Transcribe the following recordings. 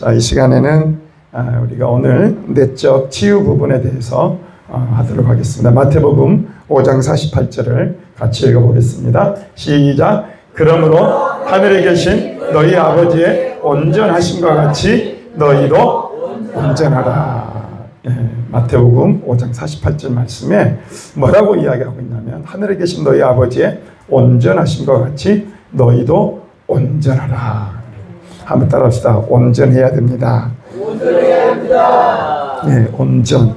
자, 이 시간에는 우리가 오늘 내적 치유 부분에 대해서 하도록 하겠습니다. 마태복음 5장 48절을 같이 읽어보겠습니다. 시작. 그러므로 하늘에 계신 너희 아버지의 온전하심과 같이 너희도 온전하라. 마태복음 5장 48절 말씀에 뭐라고 이야기하고 있냐면 하늘에 계신 너희 아버지의 온전하심과 같이 너희도 온전하라. 한번 따라합시다. 온전해야 됩니다. 온전해야 됩니다. 네, 온전.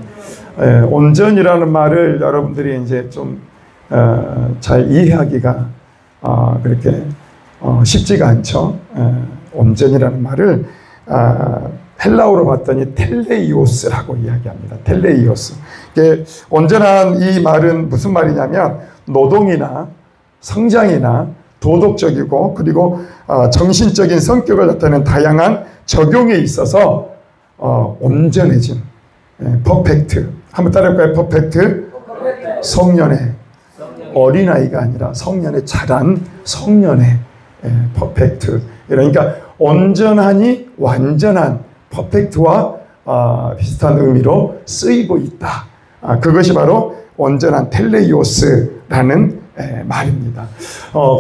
온전이라는 말을 여러분들이 이제 좀 잘 이해하기가 그렇게 쉽지가 않죠. 온전이라는 말을 헬라어로 봤더니 텔레이오스라고 이야기합니다. 텔레이오스. 이게 온전한 이 말은 무슨 말이냐면 노동이나 성장이나 도덕적이고 그리고 정신적인 성격을 나타내는 다양한 적용에 있어서 온전해진 퍼펙트. 한번 따라해볼까요? 퍼펙트. 성년의 어린아이가 아니라 성년의 자란 성년의 퍼펙트. 그러니까 온전하니 완전한 퍼펙트와 비슷한 의미로 쓰이고 있다. 그것이 바로 온전한 텔레이오스라는 말입니다.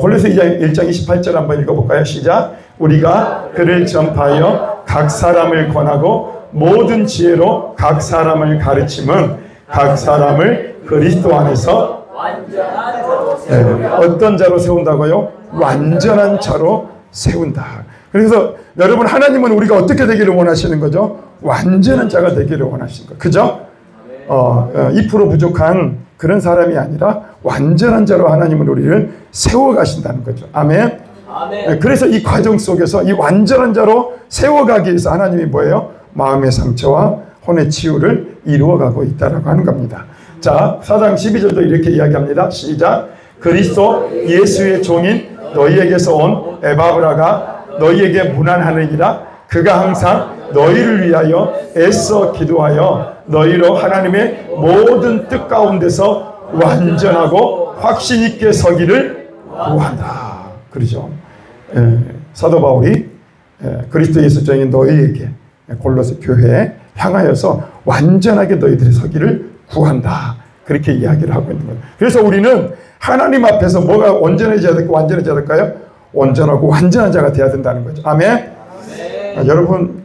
골로새 1장 28절 한번 읽어볼까요? 시작. 우리가 그를 전파하여 각 사람을 권하고 모든 지혜로 각 사람을 가르침은 각 사람을 그리스도 안에서 완전한 자로 세우라. 어떤 자로 세운다고요? 완전한 자로 세운다. 그래서 여러분, 하나님은 우리가 어떻게 되기를 원하시는 거죠? 완전한 자가 되기를 원하시는 거죠. 그죠? 2% 부족한 그런 사람이 아니라 완전한 자로 하나님은 우리를 세워가신다는 거죠. 아멘. 아멘. 그래서 이 과정 속에서 이 완전한 자로 세워가기 위해서 하나님이 뭐예요? 마음의 상처와 혼의 치유를 이루어가고 있다라고 하는 겁니다. 자, 4장 12절도 이렇게 이야기합니다. 시작. 그리스도 예수의 종인 너희에게서 온 에바브라가 너희에게 문안하느니라. 그가 항상 너희를 위하여 애써 기도하여 너희로 하나님의 모든 뜻 가운데서 완전하고 확신 있게 서기를 구한다. 그러죠. 사도 바울이 그리스도 예수 종인 너희에게 골로새 교회에 향하여서 완전하게 너희들이 서기를 구한다. 그렇게 이야기를 하고 있는 거예요. 그래서 우리는 하나님 앞에서 뭐가 온전해져야 될까, 완전해져야 될까요? 온전하고 완전한 자가 되어야 된다는 거죠. 아멘. 여러분,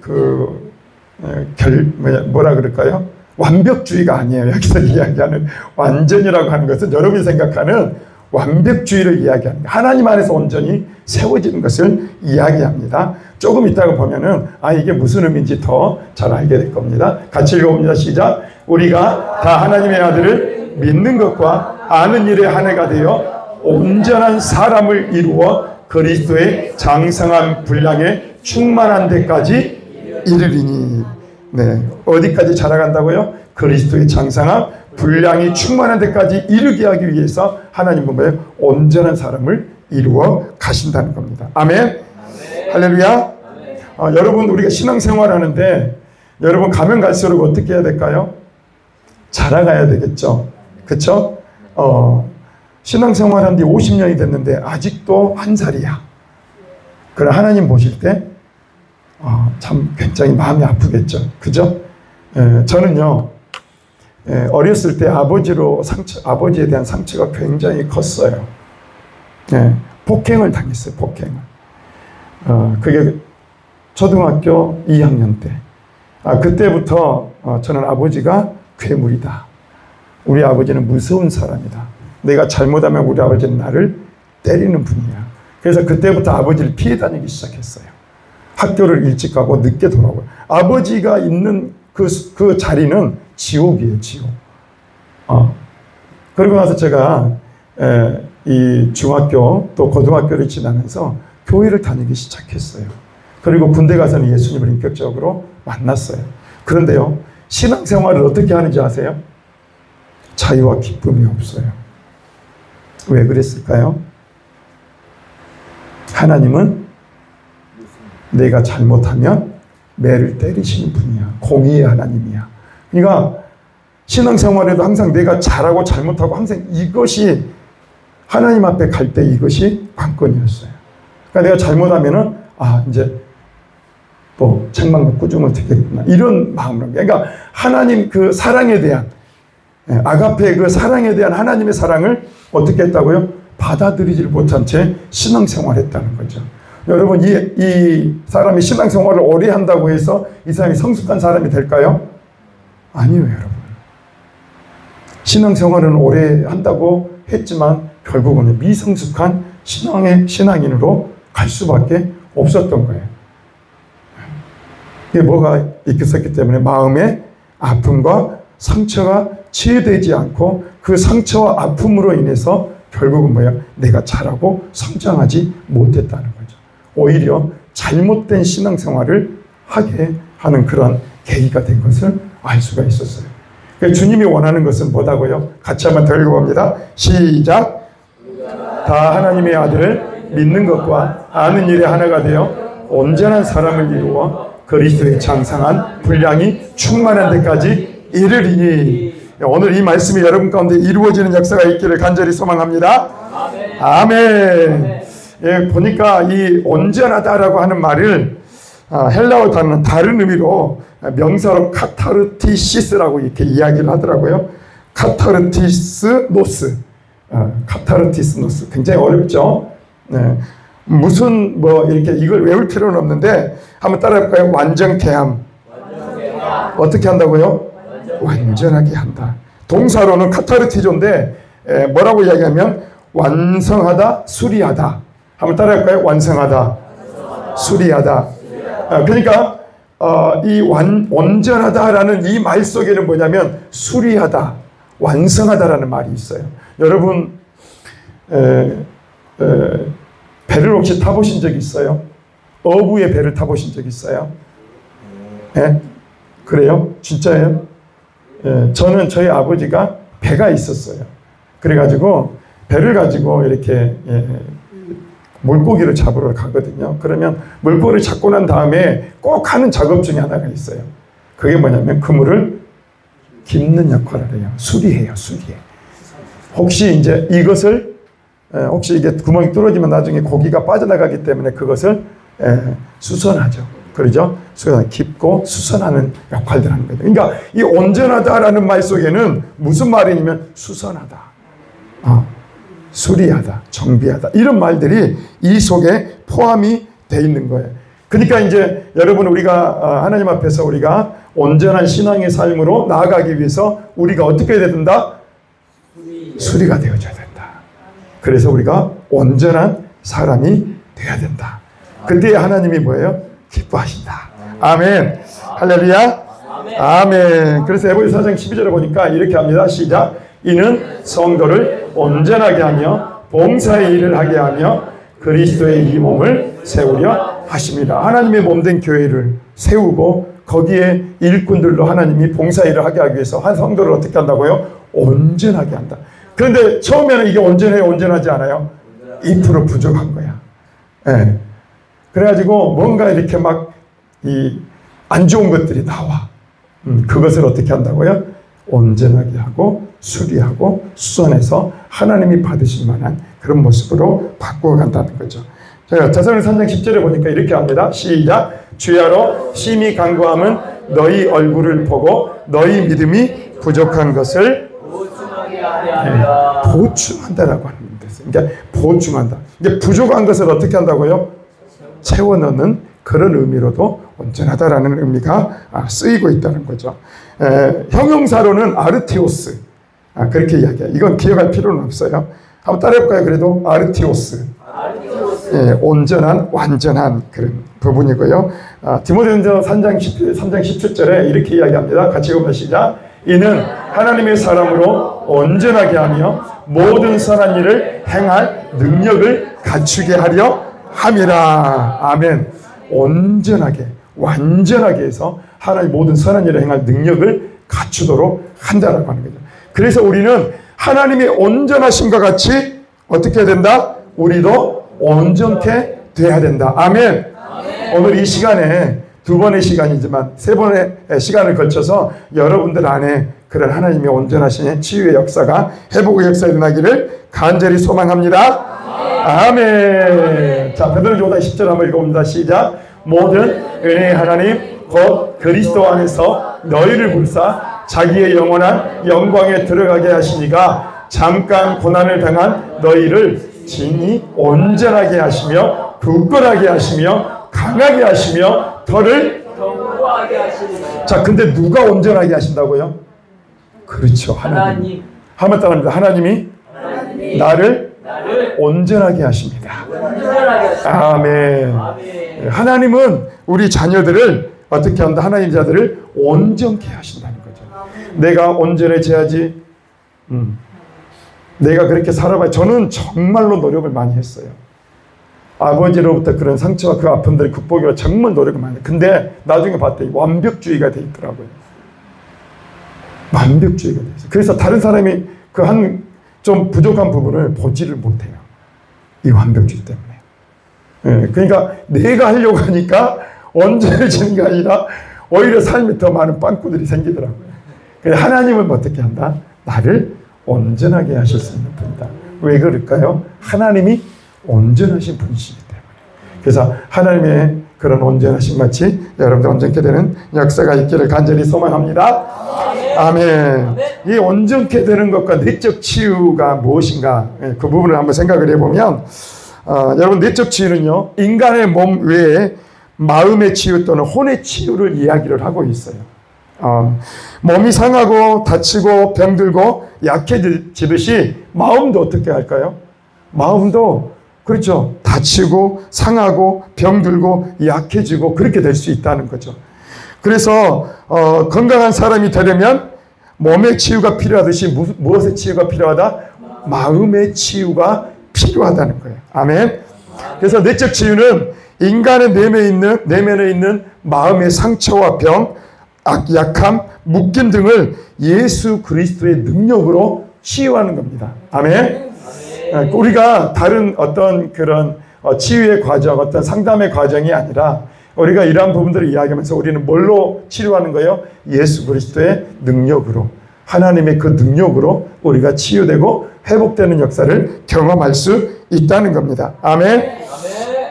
뭐라 그럴까요? 완벽주의가 아니에요. 여기서 이야기하는 완전이라고 하는 것은 여러분이 생각하는 완벽주의를 이야기합니다. 하나님 안에서 온전히 세워지는 것을 이야기합니다. 조금 이따가 보면은 이게 무슨 의미인지 더 잘 알게 될 겁니다. 같이 읽어봅니다. 시작. 우리가 다 하나님의 아들을 믿는 것과 아는 일에 한 해가 되어 온전한 사람을 이루어 그리스도의 장성한 분량에 충만한 데까지 이르리니. 네, 어디까지 자라간다고요? 그리스도의 장성한 분량이 충만한 데까지 이르게 하기 위해서 하나님은 뭐예요? 온전한 사람을 이루어 가신다는 겁니다. 아멘. 아멘. 할렐루야. 아멘. 여러분, 우리가 신앙생활 하는데 여러분 가면 갈수록 어떻게 해야 될까요? 자라가야 되겠죠. 그렇죠? 신앙생활 한 지 50년이 됐는데 아직도 한 살이야. 그럼 하나님 보실 때 참 굉장히 마음이 아프겠죠. 그죠? 저는요, 어렸을 때 아버지에 대한 상처가 굉장히 컸어요. 폭행을 당했어요. 폭행을. 그게 초등학교 2학년 때. 그때부터 저는 아버지가 괴물이다. 우리 아버지는 무서운 사람이다. 내가 잘못하면 우리 아버지는 나를 때리는 분이야. 그래서 그때부터 아버지를 피해 다니기 시작했어요. 학교를 일찍 가고 늦게 돌아오고. 아버지가 있는 그 자리는 지옥이에요, 지옥. 그리고 나서 제가 이 중학교 또 고등학교를 지나면서 교회를 다니기 시작했어요. 그리고 군대 가서는 예수님을 인격적으로 만났어요. 그런데요, 신앙생활을 어떻게 하는지 아세요? 자유와 기쁨이 없어요. 왜 그랬을까요? 하나님은 내가 잘못하면 매를 때리시는 분이야. 공의의 하나님이야. 그러니까 신앙생활에도 항상 내가 잘하고 잘못하고 항상 이것이 하나님 앞에 갈 때 이것이 관건이었어요. 그러니까 내가 잘못하면은 이제 또 책망과 꾸중을 듣겠구나. 이런 마음으로. 그러니까 하나님 그 사랑에 대한, 아가페의 그 사랑에 대한 하나님의 사랑을 어떻게 했다고요? 받아들이지를 못한 채 신앙생활을 했다는 거죠. 여러분, 이 사람이 신앙생활을 오래 한다고 해서 이 사람이 성숙한 사람이 될까요? 아니에요, 여러분. 신앙생활은 오래 한다고 했지만 결국은 미성숙한 신앙인으로 갈 수밖에 없었던 거예요. 이게 뭐가 있었기 때문에 마음의 아픔과 상처가 치유되지 않고 그 상처와 아픔으로 인해서 결국은 뭐야? 내가 자라고 성장하지 못했다는 거죠. 오히려 잘못된 신앙생활을 하게 하는 그런 계기가 된 것을 알 수가 있었어요. 그러니까 주님이 원하는 것은 뭐다고요? 같이 한번 더 읽어봅니다. 시작. 다 하나님의 아들을 믿는 것과 아는 일에 하나가 되어 온전한 사람을 이루어 그리스도의 장상한 분량이 충만한 데까지 이르리니. 오늘 이 말씀이 여러분 가운데 이루어지는 역사가 있기를 간절히 소망합니다. 아멘. 아멘. 예, 보니까 이 온전하다라고 하는 말을 헬라어 단어는 다른 의미로 명사로 카타르티시스라고 이렇게 이야기를 하더라고요. 카타르티스노스. 카타르티스노스. 굉장히 어렵죠. 네. 무슨 이렇게 이걸 외울 필요는 없는데 한번 따라해볼까요? 완전케함. 어떻게 한다고요? 완전하게 한다. 동사로는 카타르티조인데 뭐라고 이야기하면 완성하다, 수리하다. 한번 따라할까요? 완성하다, 수리하다. 그러니까 이 온전하다라는 이 말 속에는 뭐냐면 수리하다, 완성하다라는 말이 있어요. 여러분 배를 혹시 타보신 적 있어요? 어부의 배를 타보신 적 있어요? 예? 그래요? 진짜예요? 예, 저는 저희 아버지가 배가 있었어요. 그래가지고 배를 가지고 이렇게 물고기를 잡으러 가거든요. 그러면 물고기를 잡고 난 다음에 꼭 하는 작업 중에 하나가 있어요. 그게 뭐냐면 그물을 깁는 역할을 해요. 수리해요, 수리해. 혹시 이제 이것을 혹시 이게 구멍이 뚫어지면 나중에 고기가 빠져나가기 때문에 그것을 수선하죠. 그러죠? 깊고 수선하는 역할들을 하는 거죠. 그러니까 이 온전하다라는 말 속에는 무슨 말이냐면 수선하다, 수리하다, 정비하다 이런 말들이 이 속에 포함이 돼 있는 거예요. 그러니까 이제 여러분 우리가 하나님 앞에서 우리가 온전한 신앙의 삶으로 나아가기 위해서 우리가 어떻게 해야 된다? 수리가 되어져야 된다. 그래서 우리가 온전한 사람이 되어야 된다. 그때 하나님이 뭐예요? 기뻐하신다. 아멘. 할렐루야. 아멘. 그래서 에베소서 4장 12절에 보니까 이렇게 합니다. 시작. 이는 성도를 온전하게 하며 봉사의 일을 하게 하며 그리스도의 이 몸을 세우려 하십니다. 하나님의 몸된 교회를 세우고 거기에 일꾼들로 하나님이 봉사일을 하게 하기 위해서 한 성도를 어떻게 한다고요? 온전하게 한다. 그런데 처음에는 이게 온전해요? 온전하지 않아요? 2% 부족한 거야. 네. 그래가지고 뭔가 이렇게 막 안 좋은 것들이 나와. 그것을 어떻게 한다고요? 온전하게 하고 수리하고 수선해서 하나님이 받으실 만한 그런 모습으로 바꾸어 간다는 거죠. 제가 자서전서 3장 10절에 보니까 이렇게 합니다. 시작. 주야로 심히 간구함은 너희 얼굴을 보고 너희 믿음이 부족한 것을 보충하게 하려 보충한다라고 하는 뜻이에요. 그러니까 보충한다. 이게 부족한 것을 어떻게 한다고요? 채워 넣는 그런 의미로도 온전하다라는 의미가 쓰이고 있다는 거죠. 형용사로는 아르티오스. 그렇게 이야기해요. 이건 기억할 필요는 없어요. 한번 따라해볼까요? 그래도 아르티오스. 온전한, 완전한 그런 부분이고요. 디모데전서 3장 17절에 이렇게 이야기합니다. 같이 읽어보시죠. 시작. 이는 하나님의 사람으로 온전하게 하며 모든 선한 일을 행할 능력을 갖추게 하려 함이라. 아멘. 온전하게, 완전하게 해서 하나님 모든 선한 일을 행할 능력을 갖추도록 한다라고 하는 거죠. 그래서 우리는 하나님의 온전하심과 같이 어떻게 해야 된다? 우리도 온전케 돼야 된다. 아멘. 오늘 이 시간에 두 번의 시간이지만 세 번의 시간을 걸쳐서 여러분들 안에 그런 하나님의 온전하신 치유의 역사가, 회복의 역사가 일어나기를 간절히 소망합니다. 아멘. 자, 베드로전서 10절 한번 읽어봅니다. 시작. 모든 은혜의 하나님 곧 그리스도 안에서 너희를 불사 자기의 영원한 영광에 들어가게 하시니가 잠깐 고난을 당한 너희를 진히 온전하게 하시며 굳건하게 하시며 강하게 하시며 더를 견고하게 하시리라. 자, 근데 누가 온전하게 하신다고요? 그렇죠, 하나님. 한번 따라합니다. 하나님이 나를 온전하게 하십니다. 온전하게 하시리라. 아멘. 아멘. 하나님은 우리 자녀들을 어떻게 한다? 하나님 자들을 온전케 하신다는 거죠. 내가 온전해져야지. 내가 그렇게 살아봐야. 저는 정말로 노력을 많이 했어요. 아버지로부터 그런 상처와 그 아픔들을 극복하려 정말 노력을 많이 했어요. 근데 나중에 봤더니 완벽주의가 돼 있더라고요. 완벽주의가 돼 있어요. 그래서 다른 사람이 그 한 좀 부족한 부분을 보지를 못해요. 이 완벽주의 때문에. 예, 그러니까 내가 하려고 하니까 온전해지는 게 아니라 오히려 삶에 더 많은 빵꾸들이 생기더라고요. 그래서 하나님은 어떻게 한다? 나를 온전하게 하실 수 있는 분이다. 왜 그럴까요? 하나님이 온전하신 분이시기 때문에. 그래서 하나님의 그런 온전하신 마치 여러분들 온전케 되는 역사가 있기를 간절히 소망합니다. 아멘. 이 온전케 되는 것과 내적 치유가 무엇인가, 그 부분을 한번 생각을 해보면, 여러분, 내적 치유는요, 인간의 몸 외에 마음의 치유 또는 혼의 치유를 이야기를 하고 있어요. 몸이 상하고 다치고 병들고 약해지듯이 마음도 어떻게 할까요? 마음도 그렇죠. 다치고 상하고 병들고 약해지고 그렇게 될 수 있다는 거죠. 그래서 건강한 사람이 되려면 몸의 치유가 필요하듯이 무엇의 치유가 필요하다? 마음의 치유가 필요하다는 거예요. 아멘. 그래서 내적 치유는 인간의 내면에 있는 마음의 상처와 병, 약함, 묶임 등을 예수 그리스도의 능력으로 치유하는 겁니다. 아멘. 우리가 다른 어떤 그런 치유의 과정, 어떤 상담의 과정이 아니라 우리가 이러한 부분들을 이야기하면서 우리는 뭘로 치료하는 거예요? 예수 그리스도의 능력으로, 하나님의 그 능력으로 우리가 치유되고 회복되는 역사를 경험할 수 있다는 겁니다. 아멘.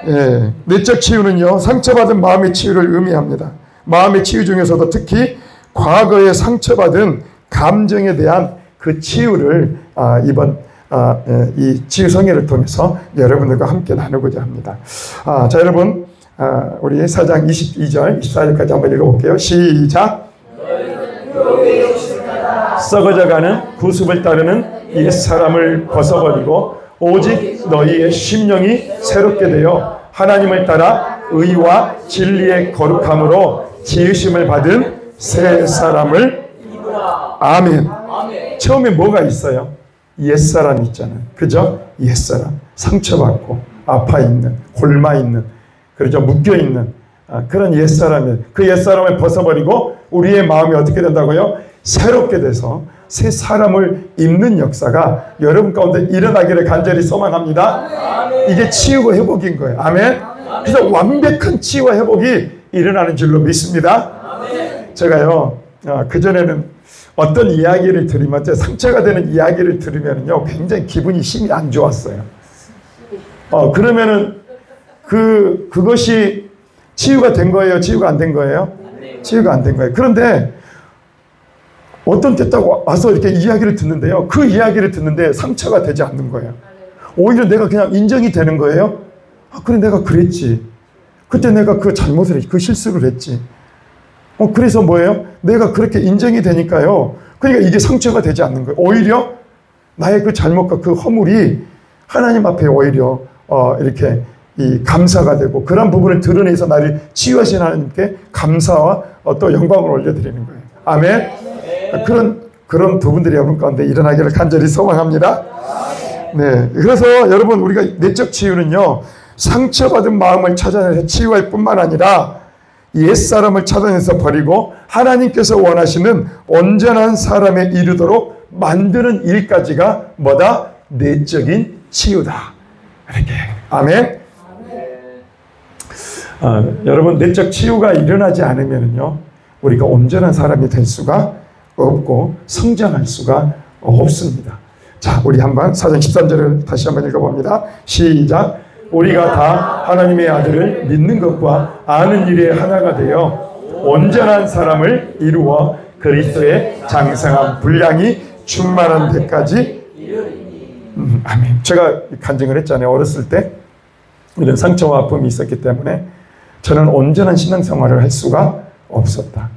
예, 내적 치유는요, 상처받은 마음의 치유를 의미합니다. 마음의 치유 중에서도 특히 과거에 상처받은 감정에 대한 그 치유를 이번 이 치유 성회를 통해서 여러분들과 함께 나누고자 합니다. 자, 여러분, 우리 4장 22절, 24절까지 한번 읽어볼게요. 시작. 썩어져가는 구습을 따르는 옛사람을 벗어버리고 오직 너희의 심령이 새롭게 되어 하나님을 따라 의와 진리의 거룩함으로 지으심을 받은 새 사람을. 아멘. 처음에 뭐가 있어요? 옛사람이 있잖아요. 그죠? 옛사람. 상처받고 아파있는, 굶어있는, 그렇죠? 묶여있는 그런 옛사람을, 그 옛사람을 벗어버리고 우리의 마음이 어떻게 된다고요? 새롭게 돼서 새 사람을 입는 역사가 여러분 가운데 일어나기를 간절히 소망합니다. 이게 치유고 회복인 거예요. 아멘. 그래서 완벽한 치유와 회복이 일어나는 줄로 믿습니다. 제가요, 그전에는 어떤 이야기를 들으면, 상처가 되는 이야기를 들으면요, 굉장히 기분이 심히 안 좋았어요. 그러면은 그것이 치유가 된 거예요? 치유가 안 된 거예요? 치유가 안 된 거예요. 그런데 어떤 때 딱 와서 이렇게 이야기를 듣는데요, 그 이야기를 듣는데 상처가 되지 않는 거예요. 오히려 내가 그냥 인정이 되는 거예요. 그래, 내가 그랬지. 그때 내가 그 잘못을 했지. 그 실수를 했지. 그래서 뭐예요? 내가 그렇게 인정이 되니까요. 그러니까 이게 상처가 되지 않는 거예요. 오히려 나의 그 잘못과 그 허물이 하나님 앞에 오히려 이렇게 이 감사가 되고, 그런 부분을 드러내서 나를 치유하신 하나님께 감사와 또 영광을 올려드리는 거예요. 아멘. 그런 부분들이 여러분 가운데 일어나기를 간절히 소망합니다. 네. 그래서 여러분, 우리가 내적 치유는요, 상처받은 마음을 찾아내서 치유할 뿐만 아니라 옛사람을 찾아내서 버리고 하나님께서 원하시는 온전한 사람에 이르도록 만드는 일까지가 뭐다? 내적인 치유다. 이렇게. 아멘. 여러분, 내적 치유가 일어나지 않으면요, 우리가 온전한 사람이 될 수가 없고 성장할 수가 없습니다. 자, 우리 한번 4장 13절을 다시 한번 읽어봅니다. 시작. 우리가 다 하나님의 아들을 믿는 것과 아는 일에 하나가 되어 온전한 사람을 이루어 그리스도의 장성한 분량이 충만한 데까지 아멘. 제가 간증을 했잖아요. 어렸을 때 이런 상처와 아픔이 있었기 때문에 저는 온전한 신앙생활을 할 수가 없었다.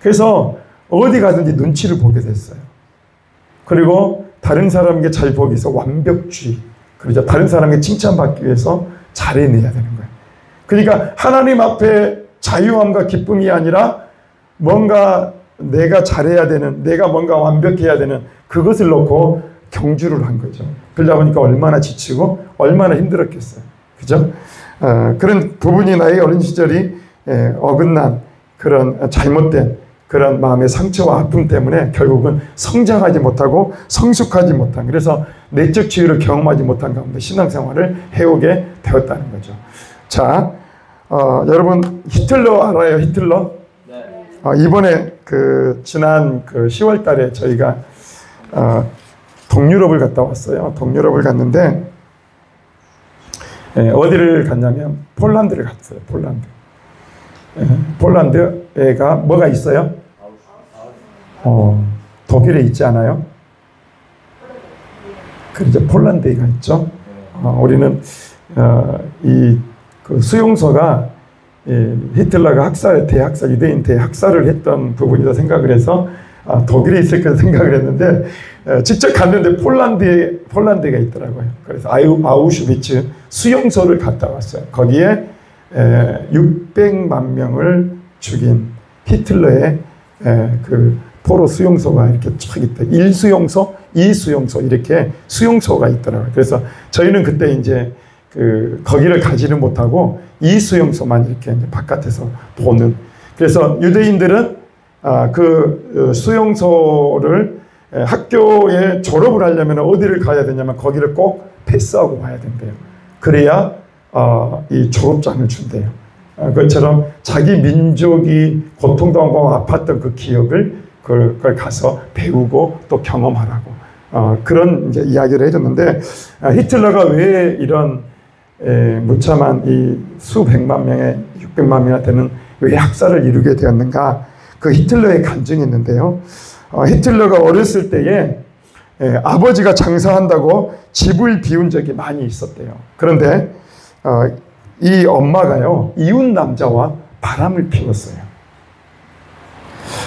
그래서 어디 가든지 눈치를 보게 됐어요. 그리고 다른 사람에게 잘 보기 위해서 완벽주의, 그러죠. 다른 사람에게 칭찬받기 위해서 잘해내야 되는 거예요. 그러니까 하나님 앞에 자유함과 기쁨이 아니라 뭔가 내가 잘해야 되는, 내가 뭔가 완벽해야 되는 그것을 놓고 경주를 한 거죠. 그러다 보니까 얼마나 지치고 얼마나 힘들었겠어요. 그죠? 그런 부분이 나의 어린 시절이 어긋난 그런 잘못된 그런 마음의 상처와 아픔 때문에 결국은 성장하지 못하고 성숙하지 못한, 그래서 내적 치유를 경험하지 못한 가운데 신앙생활을 해오게 되었다는 거죠. 자, 여러분 히틀러 알아요? 히틀러? 네. 이번에 지난 10월 달에 저희가 동유럽을 갔다 왔어요. 동유럽을 갔는데 어디를 갔냐면 폴란드를 갔어요. 폴란드. 폴란드에가 뭐가 있어요? 독일에 있지 않아요? 그렇죠. 폴란드에가 있죠. 우리는 그 수용소가 히틀러가 유대인 대학살을 했던 부분이다 생각을 해서 독일에 있을 거라 생각을 했는데 직접 갔는데 폴란드가 있더라고요. 그래서 아우슈비츠 수용소를 갔다 왔어요. 거기에 600만 명을 죽인 히틀러의 그 포로 수용소가 이렇게 쫙 있다. 1수용소, 2수용소 이렇게 수용소가 있더라고요. 그래서 저희는 그때 이제 거기를 가지는 못하고 2수용소만 이렇게 이제 바깥에서 보는. 그래서 유대인들은 그 수용소를 학교에 졸업을 하려면 어디를 가야 되냐면 거기를 꼭 패스하고 와야 된대요. 그래야 이 졸업장을 준대요. 그것처럼 자기 민족이 고통당하고 아팠던 그 기억을 그걸 가서 배우고 또 경험하라고 그런 이제 이야기를 해줬는데 히틀러가 왜 이런 무참한 이 수백만 명의 600만 명이나 되는 왜 학살을 이루게 되었는가? 그 히틀러의 간증이 있는데요. 히틀러가 어렸을 때에 아버지가 장사한다고 집을 비운 적이 많이 있었대요. 그런데 이 엄마가요, 이웃 남자와 바람을 피웠어요.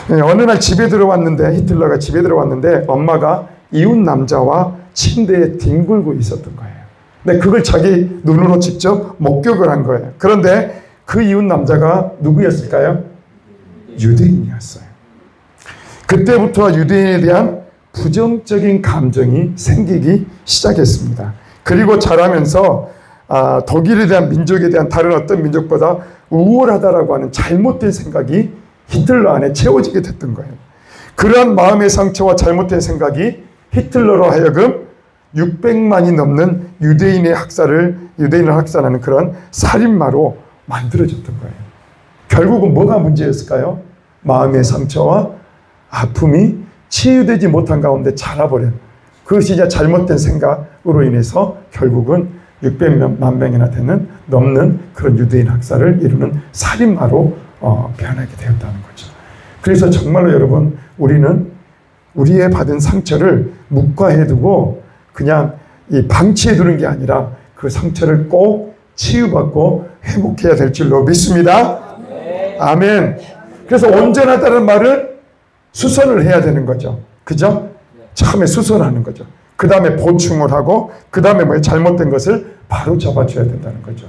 어느 날 히틀러가 집에 들어왔는데 엄마가 이웃 남자와 침대에 뒹굴고 있었던 거예요. 근데 그걸 자기 눈으로 직접 목격을 한 거예요. 그런데 그 이웃 남자가 누구였을까요? 유대인이었어요. 그때부터 유대인에 대한 부정적인 감정이 생기기 시작했습니다. 그리고 자라면서 독일에 대한 민족에 대한 다른 어떤 민족보다 우월하다라고 하는 잘못된 생각이 히틀러 안에 채워지게 됐던 거예요. 그러한 마음의 상처와 잘못된 생각이 히틀러로 하여금 600만이 넘는 유대인을 학살하는 그런 살인마로 만들어졌던 거예요. 결국은 뭐가 문제였을까요? 마음의 상처와 아픔이 치유되지 못한 가운데 자라버린 그것이 이제 잘못된 생각으로 인해서 결국은 600만 명이나 넘는 그런 유대인 학살을 이루는 살인마로 변하게 되었다는 거죠. 그래서 정말로 여러분, 우리는 우리의 받은 상처를 묵과해두고 그냥 방치해 두는 게 아니라 그 상처를 꼭 치유받고 회복해야 될 줄로 믿습니다. 아멘. 그래서 온전하다는 말은 수선을 해야 되는 거죠. 그죠? 처음에 수선하는 거죠. 그 다음에 보충을 하고 그 다음에 잘못된 것을 바로 잡아줘야 된다는 거죠.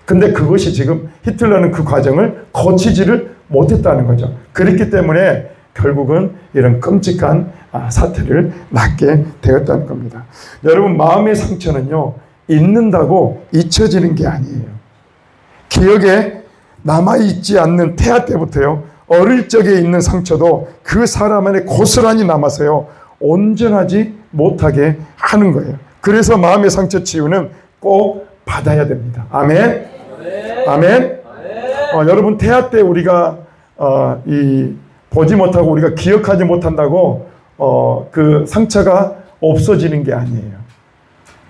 근데 그것이 지금 히틀러는 그 과정을 거치지를 못했다는 거죠. 그렇기 때문에 결국은 이런 끔찍한 사태를 낳게 되었다는 겁니다. 여러분, 마음의 상처는요, 잊는다고 잊혀지는 게 아니에요. 기억에 남아있지 않는 태아 때부터요, 어릴 적에 있는 상처도 그 사람 안에 고스란히 남아서요, 온전하지 못하게 하는 거예요. 그래서 마음의 상처 치유는 꼭 받아야 됩니다. 아멘. 아멘. 여러분, 태아 때 우리가 보지 못하고 우리가 기억하지 못한다고 그 상처가 없어지는 게 아니에요.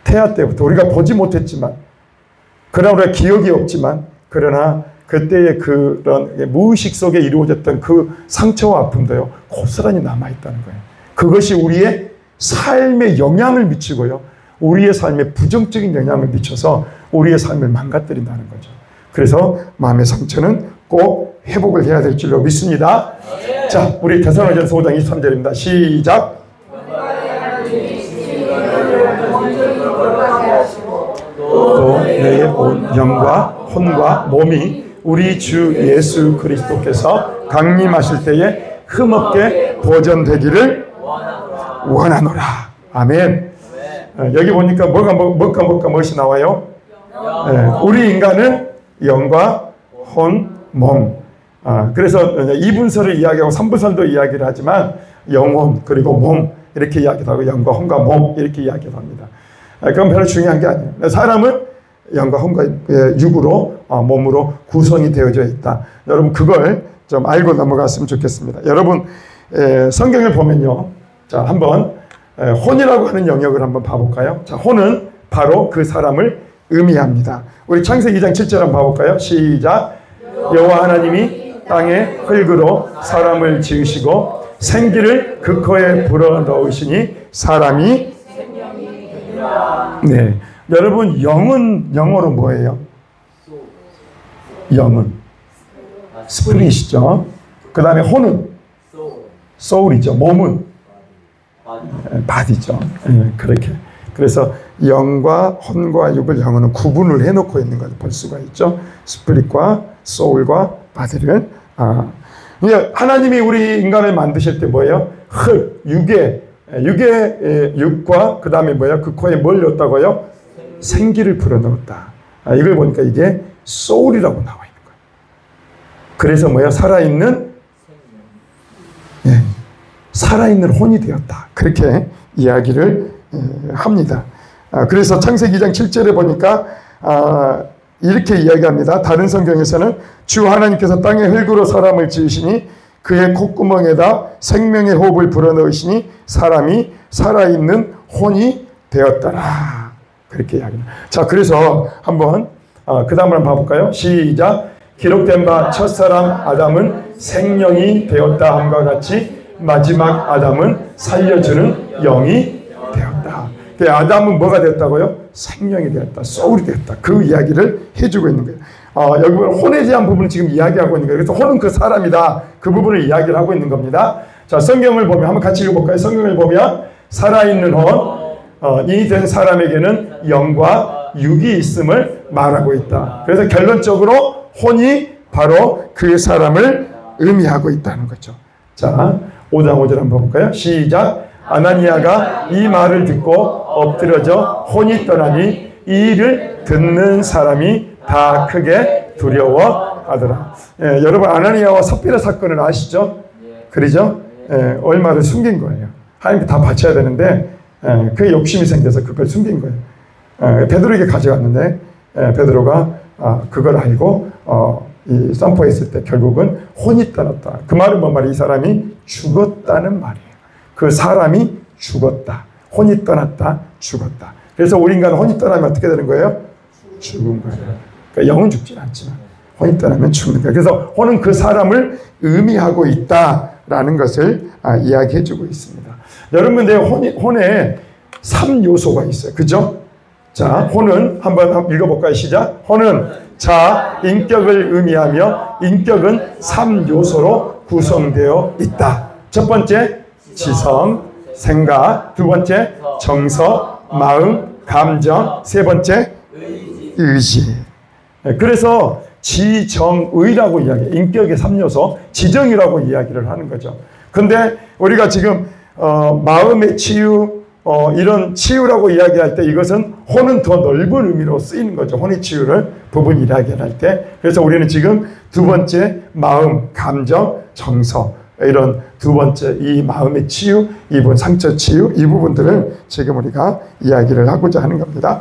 태아 때부터 우리가 보지 못했지만 그러나 우리가 기억이 없지만 그러나 그때의 그런 무의식 속에 이루어졌던 그 상처와 아픔도요 고스란히 남아있다는 거예요. 그것이 우리의 삶에 영향을 미치고요 우리의 삶에 부정적인 영향을 미쳐서 우리의 삶을 망가뜨린다는 거죠. 그래서 마음의 상처는 꼭 회복을 해야 될 줄로 믿습니다. 자, 우리 데살로니가전서 5장 23절입니다. 시작. 또 너의 온 영과 혼과 몸이 우리 주 예수 그리스도께서 강림하실 때에 흠없게 보존되기를 원하노라. 아멘. 여기 보니까 뭐가 무엇이 나와요? 우리 인간은 영과 혼, 몸. 그래서 2분설을 이야기하고 3분설도 이야기를 하지만 영혼 그리고 몸 이렇게 이야기도 하고 영과 혼과 몸 이렇게 이야기를 합니다. 그건 별로 중요한 게 아니에요. 사람은 영과 혼과 육으로 몸으로 구성이 되어져 있다. 여러분 그걸 좀 알고 넘어갔으면 좋겠습니다. 여러분 성경을 보면요. 자, 한번 혼이라고 하는 영역을 한번 봐볼까요? 자, 혼은 바로 그 사람을 의미합니다. 우리 창세기 2장 7절 한번 봐볼까요? 시작. 여호와 하나님이 땅에 흙으로 사람을 지으시고 생기를 그 코에 불어넣으시니 사람이 네. 여러분 영은 영어로 뭐예요? 영은 스피릿이죠. 그 다음에 혼은 소울이죠. 몸은 바디죠. 그렇게. 그래서 영과 혼과 육을 영어는 구분을 해놓고 있는 것을 볼 수가 있죠. 스피릿과 소울과 바디를. 하나님이 우리 인간을 만드실 때 뭐예요? 흙, 육과 그 다음에 뭐예요? 그 코에 뭘 넣었다고요? 생기를 불어넣었다. 이걸 보니까 이게 소울이라고 나와 있는 거예요. 그래서 뭐예요? 살아있는 혼이 되었다. 그렇게 이야기를 합니다. 그래서 창세기 2장 7절에 보니까 이렇게 이야기합니다. 다른 성경에서는 주 하나님께서 땅의 흙으로 사람을 지으시니 그의 콧구멍에다 생명의 호흡을 불어넣으시니 사람이 살아있는 혼이 되었더라. 그렇게 이야기합니다. 자, 그래서 한번 그 다음을 한번 봐볼까요? 시작. 기록된 바 첫사람 아담은 생명이 되었다 함과 같이 마지막 아담은 살려주는 영이 되었다. 아담은 뭐가 되었다고요? 생명이 되었다. 소울이 되었다. 그 이야기를 해주고 있는 거예요. 여기 보면 혼에 대한 부분을 지금 이야기하고 있는 거예요. 그래서 혼은 그 사람이다. 그 부분을 이야기를 하고 있는 겁니다. 자, 성경을 보면 한번 같이 읽어볼까요? 성경을 보면 살아있는 혼이 된 사람에게는 영과 육이 있음을 말하고 있다. 그래서 결론적으로 혼이 바로 그 사람을 의미하고 있다는 거죠. 자, 5장 5절 한번 볼까요? 시작. 아나니아가 이 말을 듣고 엎드려져 혼이 떠나니 이 일을 듣는 사람이 다 크게 두려워하더라. 여러분 아나니아와 삽비라 사건을 아시죠? 그러죠? 얼마를 숨긴 거예요. 하나님께 다 바쳐야 되는데 그 욕심이 생겨서 그걸 숨긴 거예요. 베드로에게 가져갔는데 베드로가 그걸 알고 선포했을 때 결국은 혼이 떠났다. 그 말은 뭔 말이에요? 이 사람이 죽었다는 말이에요. 그 사람이 죽었다. 혼이 떠났다. 죽었다. 그래서 우리 인간은 혼이 떠나면 어떻게 되는 거예요? 죽은 거예요. 그러니까 영은 죽지 않지만 혼이 떠나면 죽는 거예요. 그래서 혼은 그 사람을 의미하고 있다라는 것을 이야기해 주고 있습니다. 여러분, 근데 혼에 3요소가 있어요. 그죠? 자, 혼은 한번 읽어볼까요? 시작. 혼은 자, 인격을 의미하며 인격은 3요소로 구성되어 있다. 첫 번째, 지성, 생각. 두 번째, 정서, 마음, 감정. 세 번째, 의지. 그래서 지정의라고 이야기해요. 인격의 3요소, 지정이라고 이야기를 하는 거죠. 근데 우리가 지금 마음의 치유, 이런 치유라고 이야기할 때 이것은 혼은 더 넓은 의미로 쓰이는 거죠. 혼의 치유를 부분 이야기를 할 때. 그래서 우리는 지금 두 번째 마음, 감정, 정서 이런 두 번째 이 마음의 치유, 이 부분 상처 치유 이 부분들을 지금 우리가 이야기를 하고자 하는 겁니다.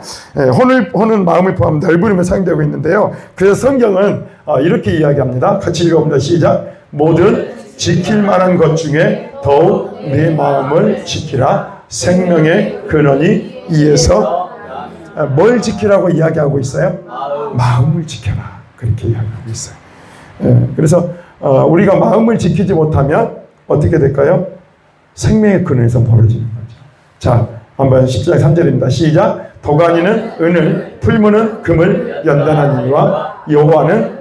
혼은 마음을 포함한 넓은 의미로 사용되고 있는데요. 그래서 성경은 이렇게 이야기합니다. 같이 읽어봅니다. 시작. 모든 지킬 만한 것 중에 더욱 내 마음을 지키라. 생명의 근원이 이에서 뭘 지키라고 이야기하고 있어요? 마음을 지켜라. 그렇게 이야기하고 있어요. 그래서 우리가 마음을 지키지 못하면 어떻게 될까요? 생명의 근원에서 멀어지는 거죠. 자, 한번 10장 3절입니다. 시작. 도가니는 은을, 풀무는 금을 연단하니와 여호와는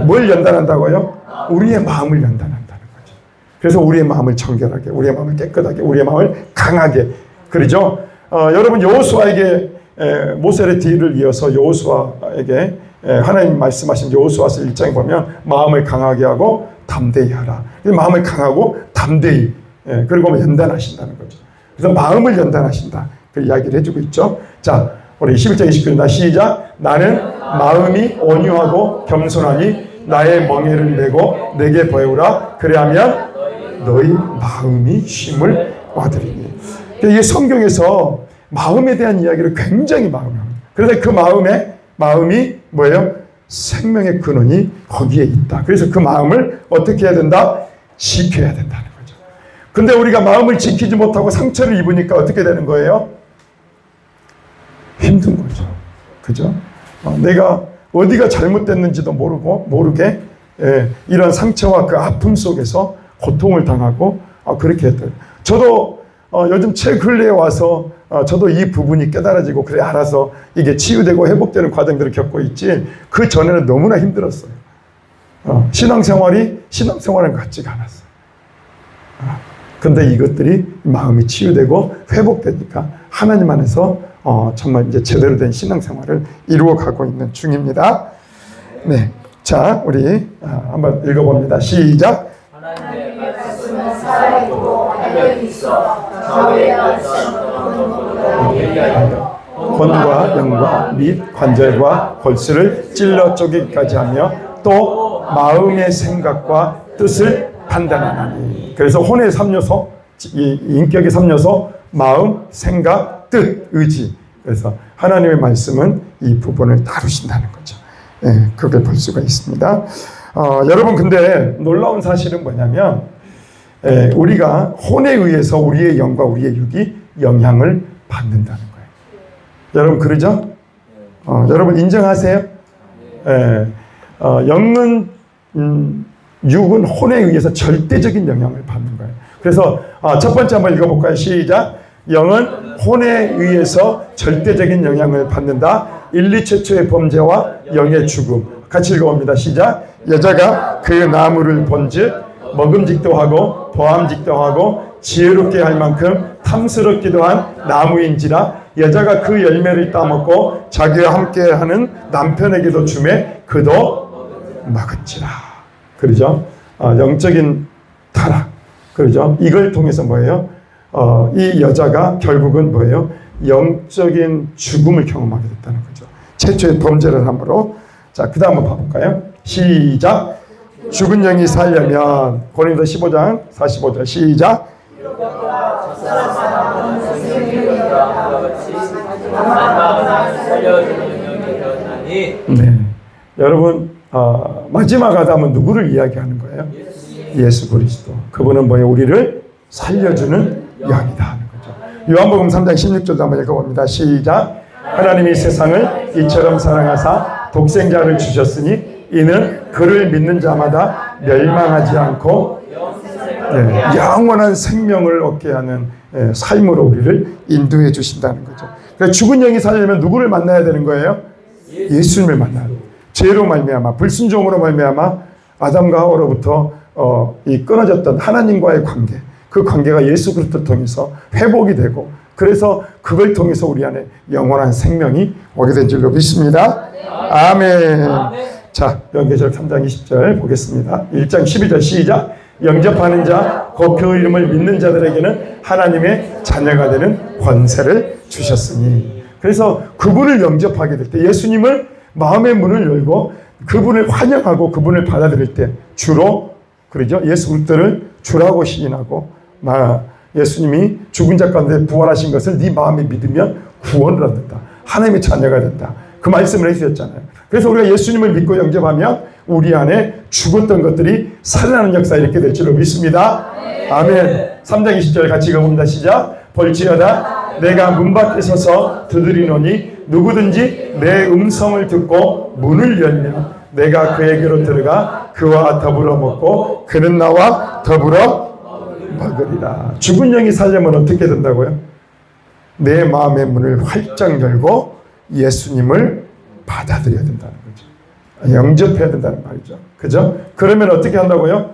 뭘 연단한다고요? 우리의 마음을 연단한다는 거죠. 그래서 우리의 마음을 정결하게, 우리의 마음을 깨끗하게, 우리의 마음을 강하게. 그러죠? 여러분 여호수아에게 모세의 뒤를 이어서 여호수아에게 하나님 말씀하신 여호수아서 1장에 보면 마음을 강하게 하고 담대히 하라. 마음을 강하고 담대히 그리고 연단하신다는 거죠. 그래서 마음을 연단하신다. 그 이야기를 해주고 있죠. 자, 우리 11장 29절입니다. 시작. 나는 마음이 온유하고 겸손하니 나의 멍에를 메고 내게 보여오라. 그래야면 너희 마음이 쉼을 얻으리니. 이게 성경에서 마음에 대한 이야기를 굉장히 많이 합니다. 그래서 그 마음이 뭐예요? 생명의 근원이 거기에 있다. 그래서 그 마음을 어떻게 해야 된다? 지켜야 된다는 거죠. 근데 우리가 마음을 지키지 못하고 상처를 입으니까 어떻게 되는 거예요? 힘든 거죠. 그죠? 내가 어디가 잘못됐는지도 모르게 이런 상처와 그 아픔 속에서 고통을 당하고 그렇게 했더라고요. 저도 요즘 최 근래에 와서 저도 이 부분이 깨달아지고 그래 알아서 이게 치유되고 회복되는 과정들을 겪고 있지 그 전에는 너무나 힘들었어요. 신앙생활은 같지가 않았어요. 근데 이것들이 마음이 치유되고 회복되니까 하나님 안에서 정말 이제 제대로 된 신앙생활을 이루어 가고 있는 중입니다. 네, 자 우리 한번 읽어봅니다. 시작. 하나님의 말씀은 살아있고 활력이 있어 좌우의 말씀으로魂과 영과 및 관절과 골수를 찔러 쪼개기까지 하며 또 마음의 생각과 뜻을 판단하나니. 그래서 혼의 3요소, 이 인격의 3요소, 마음, 생각, 뜻, 의지. 그래서 하나님의 말씀은 이 부분을 다루신다는 거죠. 그걸 볼 수가 있습니다. 여러분 근데 놀라운 사실은 뭐냐면 우리가 혼에 의해서 우리의 영과 우리의 육이 영향을 받는다는 거예요. 여러분 그러죠? 여러분 인정하세요? 영은 육은 혼에 의해서 절대적인 영향을 받는 거예요. 그래서 첫 번째 한번 읽어볼까요? 시작. 영은 혼에 의해서 절대적인 영향을 받는다. 인류 최초의 범죄와 영의 죽음. 같이 읽어봅니다. 시작. 여자가 그 나무를 본즉 먹음직도 하고 보암직도 하고 지혜롭게 할 만큼 탐스럽기도 한 나무인지라 여자가 그 열매를 따먹고 자기와 함께하는 남편에게도 주매 그도 먹었지라. 그러죠? 영적인 타락. 그러죠? 이걸 통해서 뭐예요? 이 여자가 결국은 뭐예요? 영적인 죽음을 경험하게 됐다는 거죠. 최초의 범죄를 함으로. 자, 그 다음 한번 봐볼까요? 시작. 죽은 영이 살려면 고린도 15장 45절 시작. 네, 여러분 마지막 아담은 누구를 이야기하는 거예요? 예수 그리스도. 그분은 뭐예요? 우리를 살려주는 영이다 하는 거죠. 요한복음 3장 16절도 한번 읽어봅니다. 시작. 하나님이 세상을 이처럼 사랑하사 독생자를 주셨으니 이는 그를 믿는 자마다 멸망하지 않고 영원한 생명을 얻게 하는 삶으로 우리를 인도해 주신다는 거죠. 그러니까 죽은 영이 살려면 누구를 만나야 되는 거예요? 예수님을 만나야 돼요. 죄로 말미암아 불순종으로 말미암아 아담과 하와로부터 이 끊어졌던 하나님과의 관계, 그 관계가 예수 그리스도를 통해서 회복이 되고 그래서 그걸 통해서 우리 안에 영원한 생명이 오게 된 줄로 믿습니다. 아멘. 자, 요한계시록 3장 20절 보겠습니다. 1장 12절 시작. 영접하는 자, 곧 그 이름을 믿는 자들에게는 하나님의 자녀가 되는 권세를 주셨으니. 그래서 그분을 영접하게 될 때 예수님을 마음의 문을 열고 그분을 환영하고 그분을 받아들일 때 주로 그러죠. 예수 그리스도를 주라고 시인하고 예수님이 죽은 자 가운데 부활하신 것을 네 마음에 믿으면 구원을 얻는다. 하나님의 자녀가 된다. 그 말씀을 해주셨잖아요. 그래서 우리가 예수님을 믿고 영접하면 우리 안에 죽었던 것들이 살아나는 역사 이렇게 될 줄로 믿습니다. 아멘. 3장 20절 같이 읽어봅니다. 시작. 볼지어다 내가 문 밖에 서서 두드리노니 누구든지 내 음성을 듣고 문을 열면 내가 그에게로 들어가 그와 더불어 먹고 그는 나와 더불어 먹으리라. 죽은 영이 살려면 어떻게 된다고요? 내 마음의 문을 활짝 열고 예수님을 받아들여야 된다는 거죠. 영접해야 된다는 말이죠. 그죠? 그러면 어떻게 한다고요?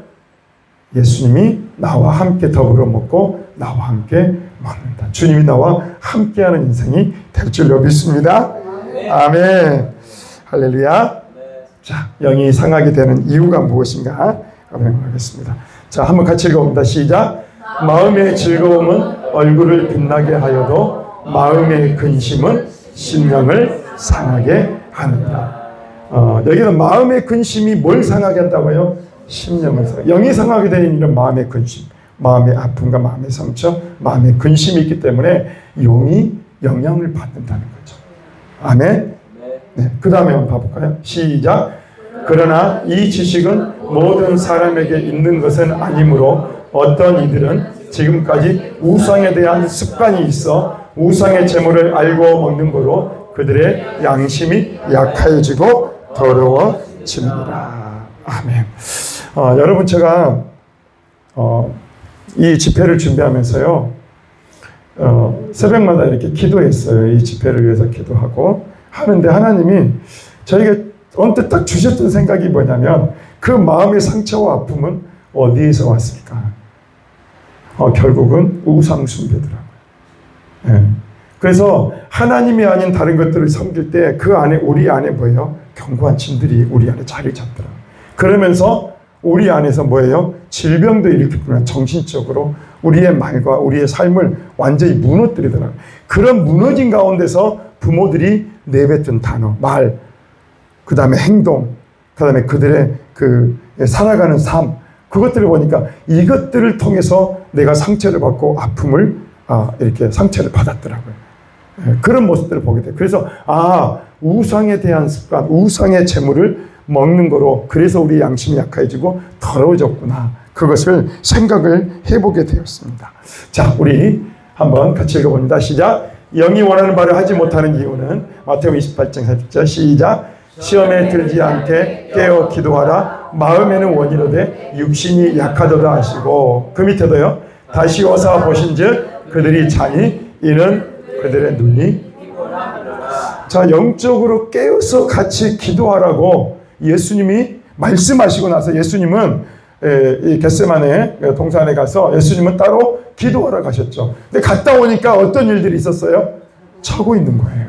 예수님이 나와 함께 더불어 먹고 나와 함께 먹는다. 주님이 나와 함께하는 인생이 될 줄로 믿습니다. 아멘. 할렐루야. 자, 영이 상하게 되는 이유가 무엇인가 알아보겠습니다. 자, 한번 같이 읽어봅니다. 시작. 마음의 즐거움은 얼굴을 빛나게 하여도 마음의 근심은 심령을 상하게 하는다. 여기는 마음의 근심이 뭘 상하게 한다고요? 심령을 상하게. 영이 상하게 되는 일은 마음의 근심, 마음의 아픔과 마음의 상처, 마음의 근심이 있기 때문에 영이 영향을 받는다는 거죠. 아멘. 네, 그 다음에 한번 봐볼까요? 시작. 그러나 이 지식은 모든 사람에게 있는 것은 아니므로 어떤 이들은 지금까지 우상에 대한 습관이 있어 우상의 재물을 알고 먹는 거로 그들의 양심이 약해지고 더러워지느니라. 아멘. 여러분, 제가 이 집회를 준비하면서요, 새벽마다 이렇게 기도했어요. 이 집회를 위해서 기도하고 하는데 하나님이 저에게 언뜻 딱 주셨던 생각이 뭐냐면 그 마음의 상처와 아픔은 어디에서 왔을까? 결국은 우상 숭배더라고요. 네. 그래서 하나님이 아닌 다른 것들을 섬길 때 그 안에, 우리 안에 뭐예요? 견고한 짐들이 우리 안에 자리를 잡더라고요. 그러면서 우리 안에서 뭐예요? 질병도 일으키구나. 정신적으로 우리의 말과 우리의 삶을 완전히 무너뜨리더라고요. 그런 무너진 가운데서 부모들이 내뱉은 단어, 말, 그 다음에 행동, 그 다음에 그들의 그 살아가는 삶, 그것들을 보니까 이것들을 통해서 내가 상처를 받고 아픔을 이렇게 상처를 받았더라고요. 그런 모습들을 보게 돼요. 그래서 우상에 대한 습관, 우상의 재물을 먹는 거로 그래서 우리 양심이 약해지고 더러워졌구나. 그것을 생각을 해보게 되었습니다. 자, 우리 한번 같이 읽어봅니다. 시작. 영이 원하는 바를 하지 못하는 이유는 마태복음 28장 40절 시작. 시험에 들지 않게 깨어 기도하라. 마음에는 원이로되 육신이 약하도다 하시고 그 밑에도요. 다시 오사 보신즉 그들이 자니 이는 그들의 눈이. 자, 영적으로 깨어서 같이 기도하라고 예수님이 말씀하시고 나서 예수님은 이 겟세마네 동산에 가서 예수님은 따로 기도하러 가셨죠. 근데 갔다 오니까 어떤 일들이 있었어요? 자고 있는 거예요.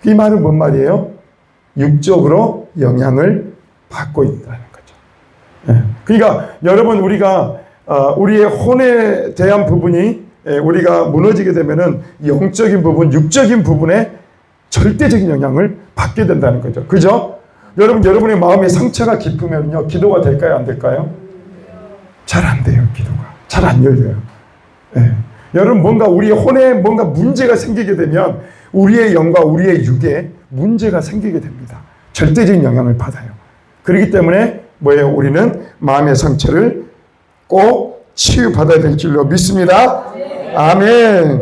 이 말은 뭔 말이에요? 육적으로 영향을 받고 있다는 거죠. 그러니까 여러분, 우리가 우리의 혼에 대한 부분이 우리가 무너지게 되면은 영적인 부분, 육적인 부분에 절대적인 영향을 받게 된다는 거죠. 그죠? 여러분, 여러분의 마음에 상처가 깊으면요, 기도가 될까요? 안 될까요? 잘 안 돼요, 기도가. 잘 안 열려요. 여러분, 뭔가 우리의 혼에 뭔가 문제가 생기게 되면 우리의 영과 우리의 육에 문제가 생기게 됩니다. 절대적인 영향을 받아요. 그렇기 때문에 뭐예요? 우리는 마음의 상처를 꼭 치유받아야 될 줄로 믿습니다. 아멘.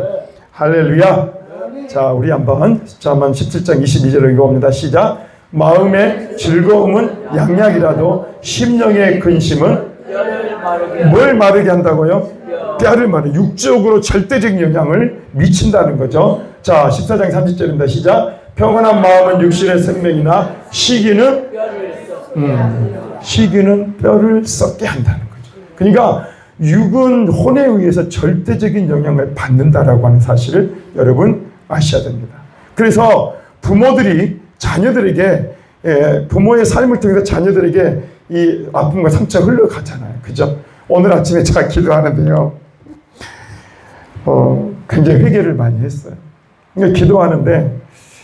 할렐루야. 자, 우리 한번 17장 22절을 읽어봅니다. 시작. 마음의 즐거움은 양약이라도 심령의 근심은 뭘 마르게 한다고요? 뼈를 마르게. 육적으로 절대적인 영향을 미친다는 거죠. 자, 14장 30절입니다. 시작. 평온한 마음은 육신의 생명이나 시기는 뼈를 썩게 한다는 거죠. 그러니까 육은 혼에 의해서 절대적인 영향을 받는다라고 하는 사실을 여러분 아셔야 됩니다. 그래서 부모들이 자녀들에게, 부모의 삶을 통해서 자녀들에게 이 아픔과 상처가 흘러가잖아요. 그죠? 오늘 아침에 제가 기도하는데요, 굉장히 회개를 많이 했어요. 그러니까 기도하는데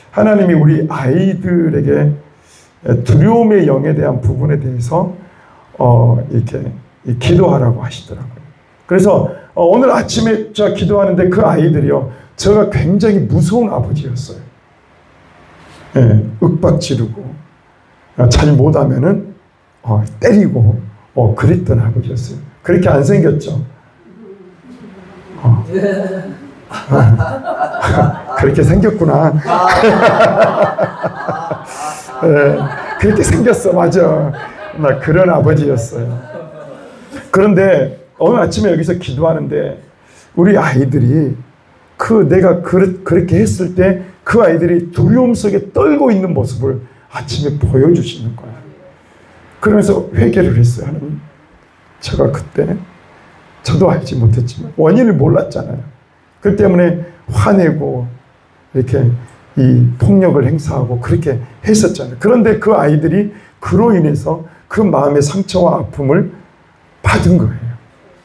하나님이 우리 아이들에게 두려움의 영에 대한 부분에 대해서 이렇게 기도하라고 하시더라고요. 그래서 오늘 아침에 제가 기도하는데 그 아이들이요, 제가 굉장히 무서운 아버지였어요. 윽박 지르고 잘 못하면은 때리고 그랬던 아버지였어요. 그렇게 안 생겼죠. 그렇게 생겼구나. 그렇게 생겼어. 맞아. 나 그런 아버지였어요. 그런데 오늘 아침에 여기서 기도하는데 우리 아이들이 내가 그렇게 했을 때 그 아이들이 두려움 속에 떨고 있는 모습을 아침에 보여주시는 거예요. 그러면서 회개를 했어요. 하나님, 제가 그때 저도 알지 못했지만 원인을 몰랐잖아요. 그 때문에 화내고 이렇게 이 폭력을 행사하고 그렇게 했었잖아요. 그런데 그 아이들이 그로 인해서 그 마음의 상처와 아픔을 받은 거예요.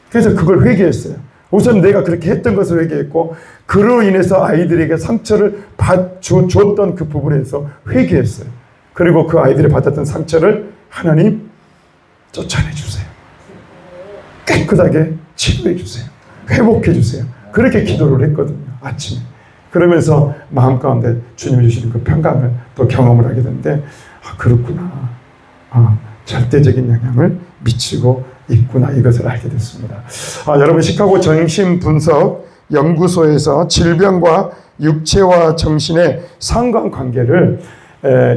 그래서 그걸 회개했어요. 우선 내가 그렇게 했던 것을 회개했고 그로 인해서 아이들에게 상처를 줬던 그 부분에서 회개했어요. 그리고 그 아이들이 받았던 상처를 하나님 쫓아내 주세요. 깨끗하게 치료해 주세요. 회복해 주세요. 그렇게 기도를 했거든요. 아침에. 그러면서 마음 가운데 주님이 주시는 그 평강을 또 경험을 하게 되는데 그렇구나. 절대적인 영향을 미치고 있구나. 이것을 알게 됐습니다. 여러분 시카고 정신분석 연구소에서 질병과 육체와 정신의 상관관계를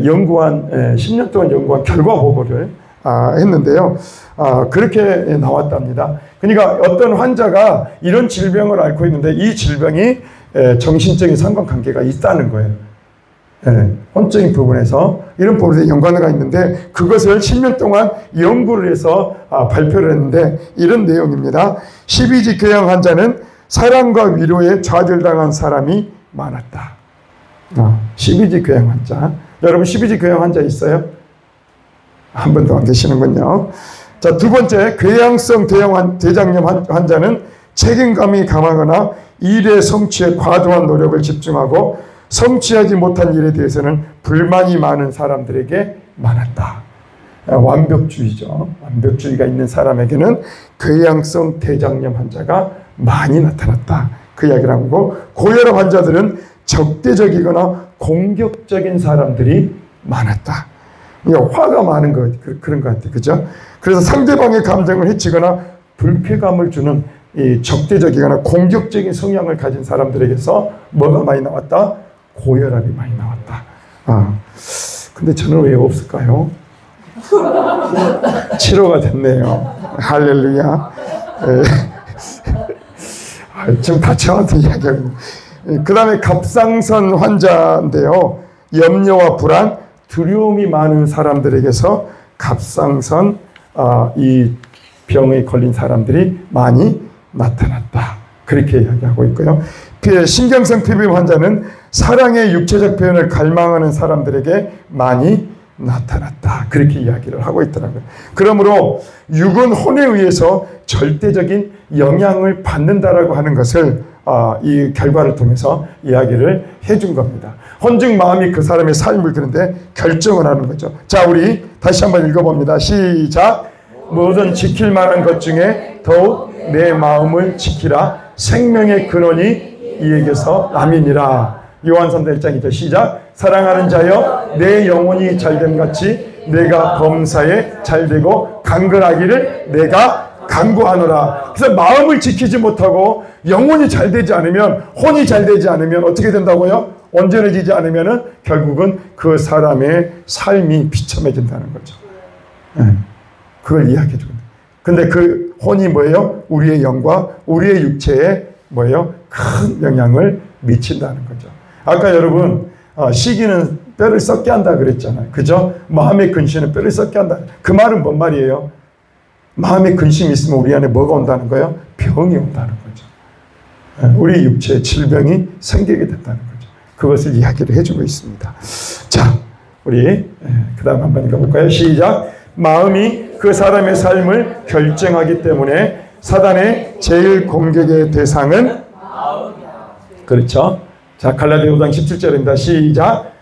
연구한 10년 동안 연구한 결과 보고를 했는데요. 그렇게 나왔답니다. 그러니까 어떤 환자가 이런 질병을 앓고 있는데 이 질병이 정신적인 상관관계가 있다는 거예요. 혼적인 부분에서 이런 부분에 연관가 있는데 그것을 10년 동안 연구를 해서 발표를 했는데 이런 내용입니다. 12지 교양 환자는 사랑과 위로에 좌절당한 사람이 많았다. 12지 교양 환자. 여러분 12지 교양 환자 있어요? 한 분도 안 계시는군요. 자, 두 번째, 궤양성 대장염 환자는 책임감이 강하거나 일의 성취에 과도한 노력을 집중하고 성취하지 못한 일에 대해서는 불만이 많은 사람들에게 많았다. 완벽주의죠. 완벽주의가 있는 사람에게는 궤양성 대장염 환자가 많이 나타났다. 그 이야기를 하고 고혈압 환자들은 적대적이거나 공격적인 사람들이 많았다. 화가 많은 그런 것 같아요. 그죠? 그래서 상대방의 감정을 해치거나 불쾌감을 주는 이 적대적이거나 공격적인 성향을 가진 사람들에게서 뭐가 많이 나왔다? 고혈압이 많이 나왔다. 근데 저는 왜 없을까요? 치료가 됐네요. 할렐루야. 지금 다 저한테 이야기하고. 그 다음에 갑상선 환자인데요. 염려와 불안, 두려움이 많은 사람들에게서 갑상선 이 병에 걸린 사람들이 많이 나타났다. 그렇게 이야기하고 있고요. 신경성 피부염 환자는 사랑의 육체적 표현을 갈망하는 사람들에게 많이 나타났다. 그렇게 이야기를 하고 있더라고요. 그러므로 육은 혼에 의해서 절대적인 영향을 받는다라고 하는 것을 이 결과를 통해서 이야기를 해준 겁니다. 혼즉 마음이 그 사람의 삶을 그런데 결정을 하는 거죠. 자, 우리 다시 한번 읽어봅니다. 시작. 모든 지킬 만한 것 중에 더욱 내 마음을 지키라. 생명의 근원이 이에게서 남이니라. 요한산도 1장 2절 시작. 사랑하는 자여 내 영혼이 잘됨 같이 내가 범사에 잘되고 강건하기를 내가 간구하노라. 그래서 마음을 지키지 못하고 영혼이 잘되지 않으면, 혼이 잘되지 않으면 어떻게 된다고요? 온전해지지 않으면 결국은 그 사람의 삶이 비참해진다는 거죠. 그걸 이야기해 주는 거예요. 근데 그 혼이 뭐예요? 우리의 영과 우리의 육체에 뭐예요? 큰 영향을 미친다는 거죠. 아까 여러분 시기는 뼈를 썩게 한다 그랬잖아요. 그죠? 마음의 근심은 뼈를 썩게 한다. 그 말은 뭔 말이에요? 마음의 근심이 있으면 우리 안에 뭐가 온다는 거예요? 병이 온다는 거죠. 우리 육체에 질병이 생기게 됐다는 거죠. 그것을 이야기를 해주고 있습니다. 자, 우리 그 다음 한번 읽어볼까요? 시작. 마음이 그 사람의 삶을 결정하기 때문에 사단의 제일 공격의 대상은 그렇죠. 자, 갈라디아 5장 17절입니다. 시작.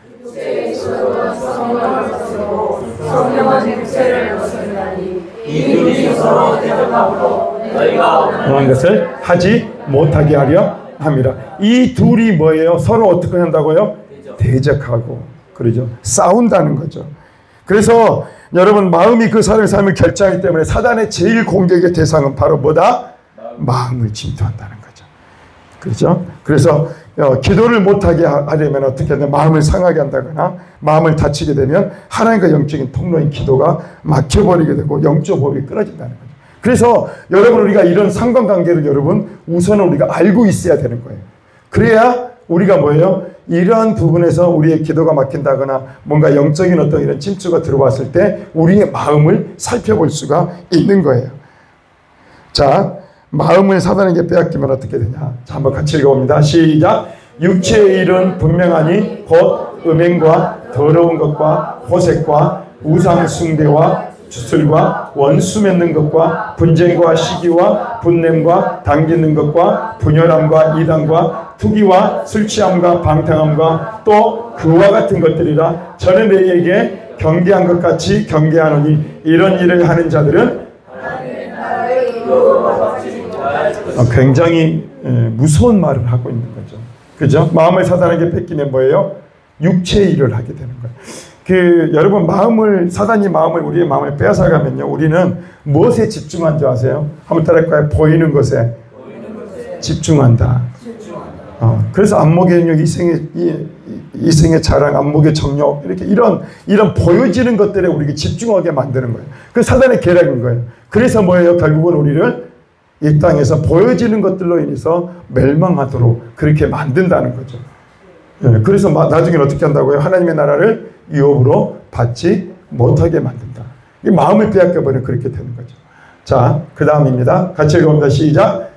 그런 것을 하지 못하게 하려 합니다. 이 둘이 뭐예요? 서로 어떻게 한다고요? 대적하고 그러죠. 싸운다는 거죠. 그래서 여러분 마음이 그 사람의 삶을 결정하기 때문에 사단의 제일 공격의 대상은 바로 뭐다? 마음을 침투한다는 거죠. 그렇죠? 그래서 기도를 못하게 하려면 어떻게 하냐, 마음을 상하게 한다거나 마음을 다치게 되면 하나님과 영적인 통로인 기도가 막혀버리게 되고 영적 호흡이 끊어진다는 거죠. 그래서 여러분, 우리가 이런 상관관계를 여러분 우선은 우리가 알고 있어야 되는 거예요. 그래야 우리가 뭐예요? 이러한 부분에서 우리의 기도가 막힌다거나 뭔가 영적인 어떤 이런 침투가 들어왔을 때 우리의 마음을 살펴볼 수가 있는 거예요. 자, 마음을 사단에게 빼앗기면 어떻게 되냐? 자, 한번 같이 읽어봅니다. 시작. 육체의 일은 분명하니 곧 음행과 더러운 것과 호색과 우상 숭배와 주술과 원수 맺는 것과 분쟁과 시기와 분냄과 당기는 것과 분열함과 이단과 투기와 술 취함과 방탕함과 또 그와 같은 것들이라. 저는 너희에게 경계한 것 같이 경계하노니 이런 일을 하는 자들은 굉장히 무서운 말을 하고 있는 거죠. 그죠? 마음을 사단에게 뺏기면 뭐예요? 육체의 일을 하게 되는 거예요. 여러분, 사단이 우리의 마음을 빼앗아가면요, 우리는 무엇에 집중한 줄 아세요? 한번 따라할까요? 보이는 것에 집중한다. 그래서 안목의 영역, 이생의 자랑, 안목의 정욕, 이렇게 이런 보여지는 것들에 우리가 집중하게 만드는 거예요. 그 사단의 계략인 거예요. 그래서 뭐예요? 결국은 우리를 이 땅에서 보여지는 것들로 인해서 멸망하도록 그렇게 만든다는 거죠. 그래서 나중에 어떻게 한다고요? 하나님의 나라를 유업으로 받지 못하게 만든다. 이 마음을 빼앗겨버리면 그렇게 되는 거죠. 자, 그 다음입니다. 같이 읽어봅니다. 시작.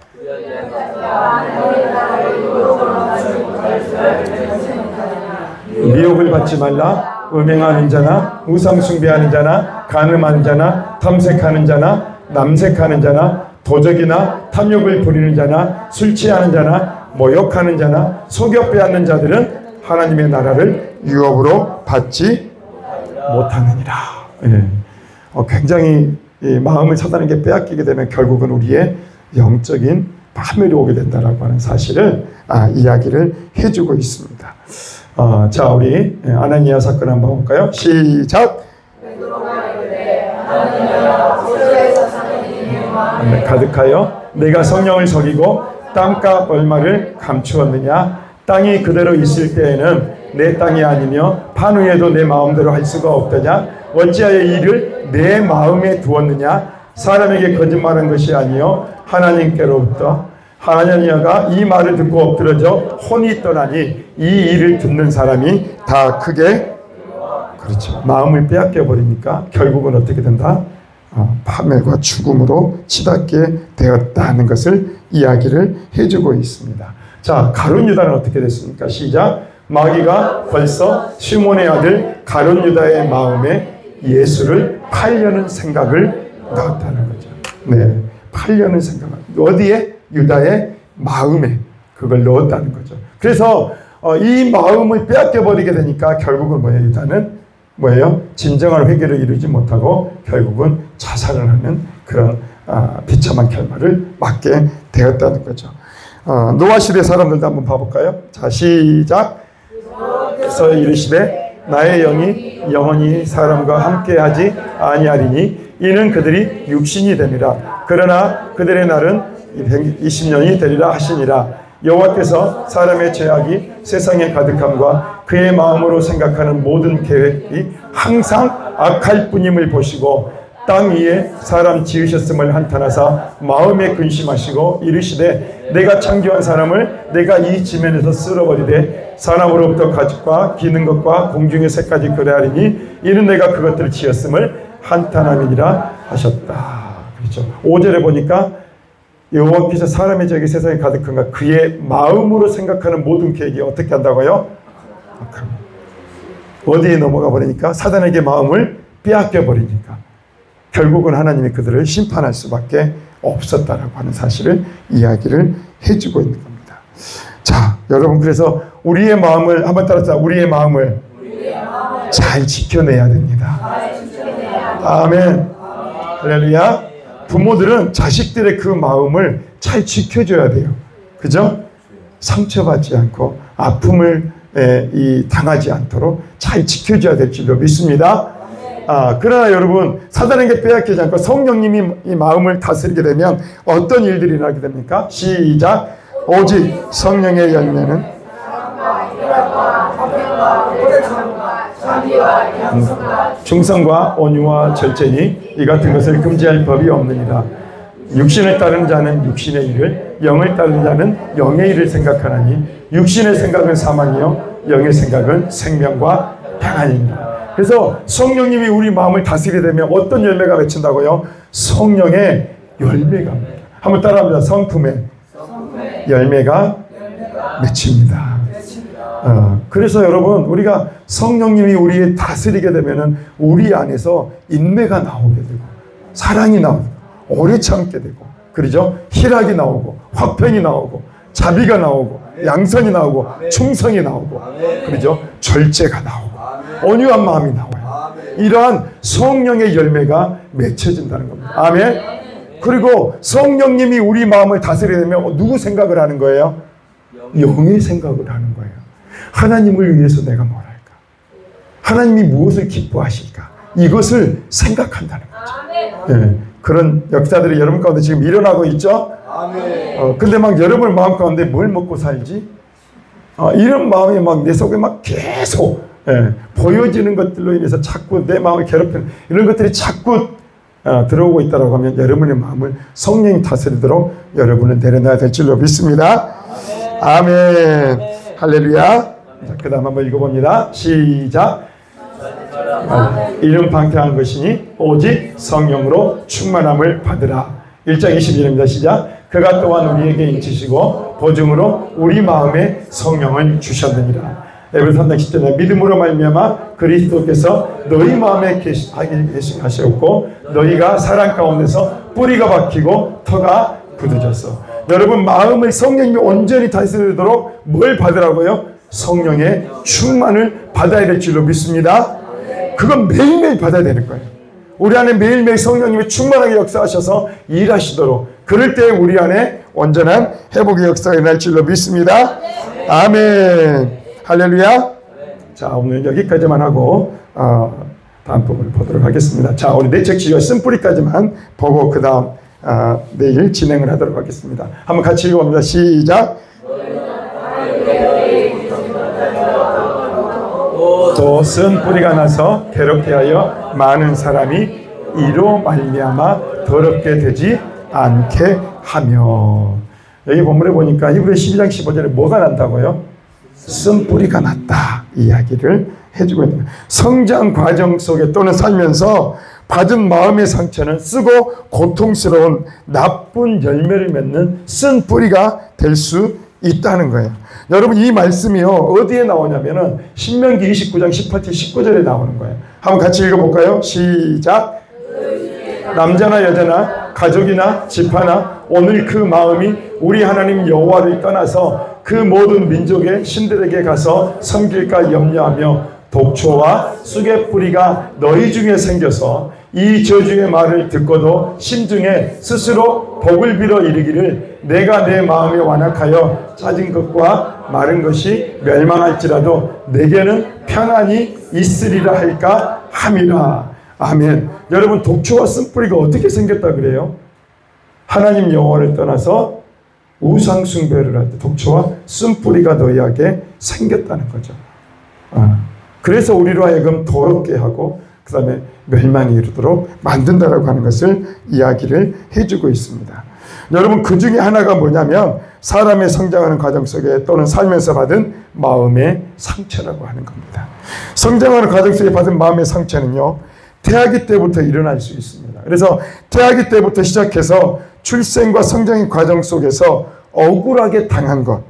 미혹을 받지 말라. 음행하는 자나 우상 숭배하는 자나 간음하는 자나 탐색하는 자나 남색하는 자나 도적이나 탐욕을 부리는 자나 술 취하는 자나 모욕하는 자나 속여 빼앗는 자들은 하나님의 나라를 유업으로 받지 못하느니라. 예. 굉장히 마음을 사단에게 빼앗기게 되면 결국은 우리의 영적인 파멸이 오게 된다라고 하는 사실을 이야기를 해주고 있습니다. 자, 우리 아나니아 사건 한번 볼까요? 시작. 가득하여 내가 성령을 속이고 땅값 얼마를 감추었느냐? 땅이 그대로 있을 때에는 내 땅이 아니며 판후에도 내 마음대로 할 수가 없더냐? 어찌하여 이를 내 마음에 두었느냐? 사람에게 거짓말한 것이 아니요 하나님께로부터. 하나니아가 이 말을 듣고 엎드러져 혼이 떠나니 이 일을 듣는 사람이 다 크게, 그렇죠, 마음을 빼앗겨 버리니까 결국은 어떻게 된다? 파멸과 죽음으로 치닫게 되었다는 것을 이야기를 해주고 있습니다. 자, 가룟 유다는 어떻게 됐습니까? 시작. 마귀가 벌써 시몬의 아들 가룟 유다의 마음에 예수를 팔려는 생각을 넣었다는 거죠. 네, 팔려는 생각을 어디에? 유다의 마음에 그걸 넣었다는 거죠. 그래서 이 마음을 빼앗겨 버리게 되니까 결국은 뭐예요? 유다는 뭐예요? 진정한 회개를 이루지 못하고 결국은 자살을 하는 그런 비참한 결말을 맞게 되었다는 거죠. 노아 시대 사람들도 한번 봐볼까요? 자, 시작. 그래서 이르시되 나의 영이 영원히 사람과 함께하지 아니하리니 이는 그들이 육신이 됨이라. 그러나 그들의 날은 120년이 되리라 하시니라. 여호와께서 사람의 죄악이 세상에 가득함과 그의 마음으로 생각하는 모든 계획이 항상 악할 뿐임을 보시고 땅 위에 사람 지으셨음을 한탄하사 마음에 근심하시고 이르시되 내가 창조한 사람을 내가 이 지면에서 쓸어버리되 사람으로부터 가축과 기는 것과 공중의 새까지 그래하리니 이는 내가 그것들을 지었음을 한탄함이니라 하셨다. 그렇죠. 5절에 보니까 여호와께서 사람의 죄악이 세상에 가득한가 그의 마음으로 생각하는 모든 계획이 어떻게 한다고요? 어디에 넘어가 버리니까? 사단에게 마음을 빼앗겨 버리니까 결국은 하나님이 그들을 심판할 수밖에 없었다라고 하는 사실을 이야기를 해주고 있는 겁니다. 자, 여러분, 그래서 우리의 마음을 한번 따라서 우리의 마음을 잘 지켜내야 됩니다. 아멘. 할렐루야. 부모들은 자식들의 그 마음을 잘 지켜줘야 돼요. 그죠? 상처받지 않고 아픔을 당하지 않도록 잘 지켜줘야 될 줄로 믿습니다. 그러나 여러분, 사단에게 빼앗기지 않고 성령님이 이 마음을 다스리게 되면 어떤 일들이 나게 됩니까? 시작. 오직 성령의 열매는 충성과 온유와 절제니 이 같은 것을 금지할 법이 없느니라. 육신을 따르는 자는 육신의 일을, 영을 따르는 자는 영의 일을 생각하나니 육신의 생각은 사망이요 영의 생각은 생명과 평안입니다. 그래서 성령님이 우리 마음을 다스리게 되면 어떤 열매가 맺힌다고요? 성령의 열매가. 한번 따라합니다. 성품의 열매가 맺힙니다. 그래서 여러분, 우리가 성령님이 우리 다스리게 되면은 우리 안에서 인내가 나오게 되고, 사랑이 나오고, 오래 참게 되고, 그러죠? 희락이 나오고, 화평이 나오고, 자비가 나오고, 양선이 나오고, 충성이 나오고, 그러죠? 절제가 나오고, 온유한 마음이 나와요. 이러한 성령의 열매가 맺혀진다는 겁니다. 아멘. 그리고 성령님이 우리 마음을 다스리게 되면 누구 생각을 하는 거예요? 영의 생각을 하는 거예요. 하나님을 위해서 내가 뭘 할까? 하나님이 무엇을 기뻐하실까? 이것을 생각한다는 거죠. 네, 그런 역사들이 여러분 가운데 지금 일어나고 있죠? 근데 막 여러분 마음 가운데 뭘 먹고 살지? 이런 마음이 막 내 속에 막 계속 보여지는 것들로 인해서 자꾸 내 마음을 괴롭히는 이런 것들이 자꾸 들어오고 있다고 하면 여러분의 마음을 성령이 다스리도록 여러분은 내려놔야 될 줄로 믿습니다. 아멘. 할렐루야. 그 다음 한번 읽어봅니다. 시작. 이는 방탕한 것이니 오직 성령으로 충만함을 받으라. 1장 21절입니다. 시작. 그가 또한 우리에게 인치시고 보증으로 우리 마음에 성령을 주셨느니라. 에베소 3장 10절에 믿음으로 말미암아 그리스도께서 너희 마음에 계시하셨고 너희가 사랑 가운데서 뿌리가 박히고 터가 굳어졌어. 여러분 마음을 성령님이 온전히 다스리도록 뭘 받으라고요? 성령의 충만을 받아야 될 줄로 믿습니다. 그건 매일매일 받아야 되는 거예요. 우리 안에 매일매일 성령님이 충만하게 역사하셔서 일하시도록 그럴 때 우리 안에 온전한 회복의 역사가 일어날 줄로 믿습니다. 아멘. 할렐루야. 자, 오늘 여기까지만 하고 다음 부분을 보도록 하겠습니다. 자, 우리 내 책 지어 쓴뿌리까지만 보고 그 다음 내일 진행을 하도록 하겠습니다. 한번 같이 읽어봅니다. 시작. 또 쓴뿌리가 나서 괴롭게 하여 많은 사람이 이로 말미암아 더럽게 되지 않게 하며. 여기 본문에 보니까 히브리 12장 15절에 뭐가 난다고요? 쓴뿌리가 났다 이야기를 해주고 있는 거예요. 성장 과정 속에 또는 살면서 받은 마음의 상처는 쓰고 고통스러운 나쁜 열매를 맺는 쓴뿌리가 될 수 있다는 거예요. 여러분 이 말씀이요 어디에 나오냐면은 신명기 29장 18절 19절에 나오는 거예요. 한번 같이 읽어볼까요? 시작. 남자나 여자나 가족이나 집하나 오늘 그 마음이 우리 하나님 여호와를 떠나서 그 모든 민족의 신들에게 가서 섬길까 염려하며 독초와 쑥의 너희 중에 생겨서 이 저주의 말을 듣고도 심중에 스스로 복을 빌어 이르기를 내가 내 마음에 완악하여 짜진 것과 마른 것이 멸망할지라도 내게는 평안이 있으리라 할까 함이라. 아멘. 여러분 독초와 쓴뿌리가 어떻게 생겼다 그래요? 하나님 여호와를 떠나서 우상 숭배를 할 때 독초와 쓴뿌리가 너희에게 생겼다는 거죠. 그래서 우리로 하여금 더럽게 하고 그 다음에 멸망에 이르도록 만든다라고 하는 것을 이야기를 해주고 있습니다. 여러분 그 중에 하나가 뭐냐면 사람의 성장하는 과정 속에 또는 살면서 받은 마음의 상처라고 하는 겁니다. 성장하는 과정 속에 받은 마음의 상처는요 태아기 때부터 일어날 수 있습니다. 그래서 태아기 때부터 시작해서 출생과 성장의 과정 속에서 억울하게 당한 것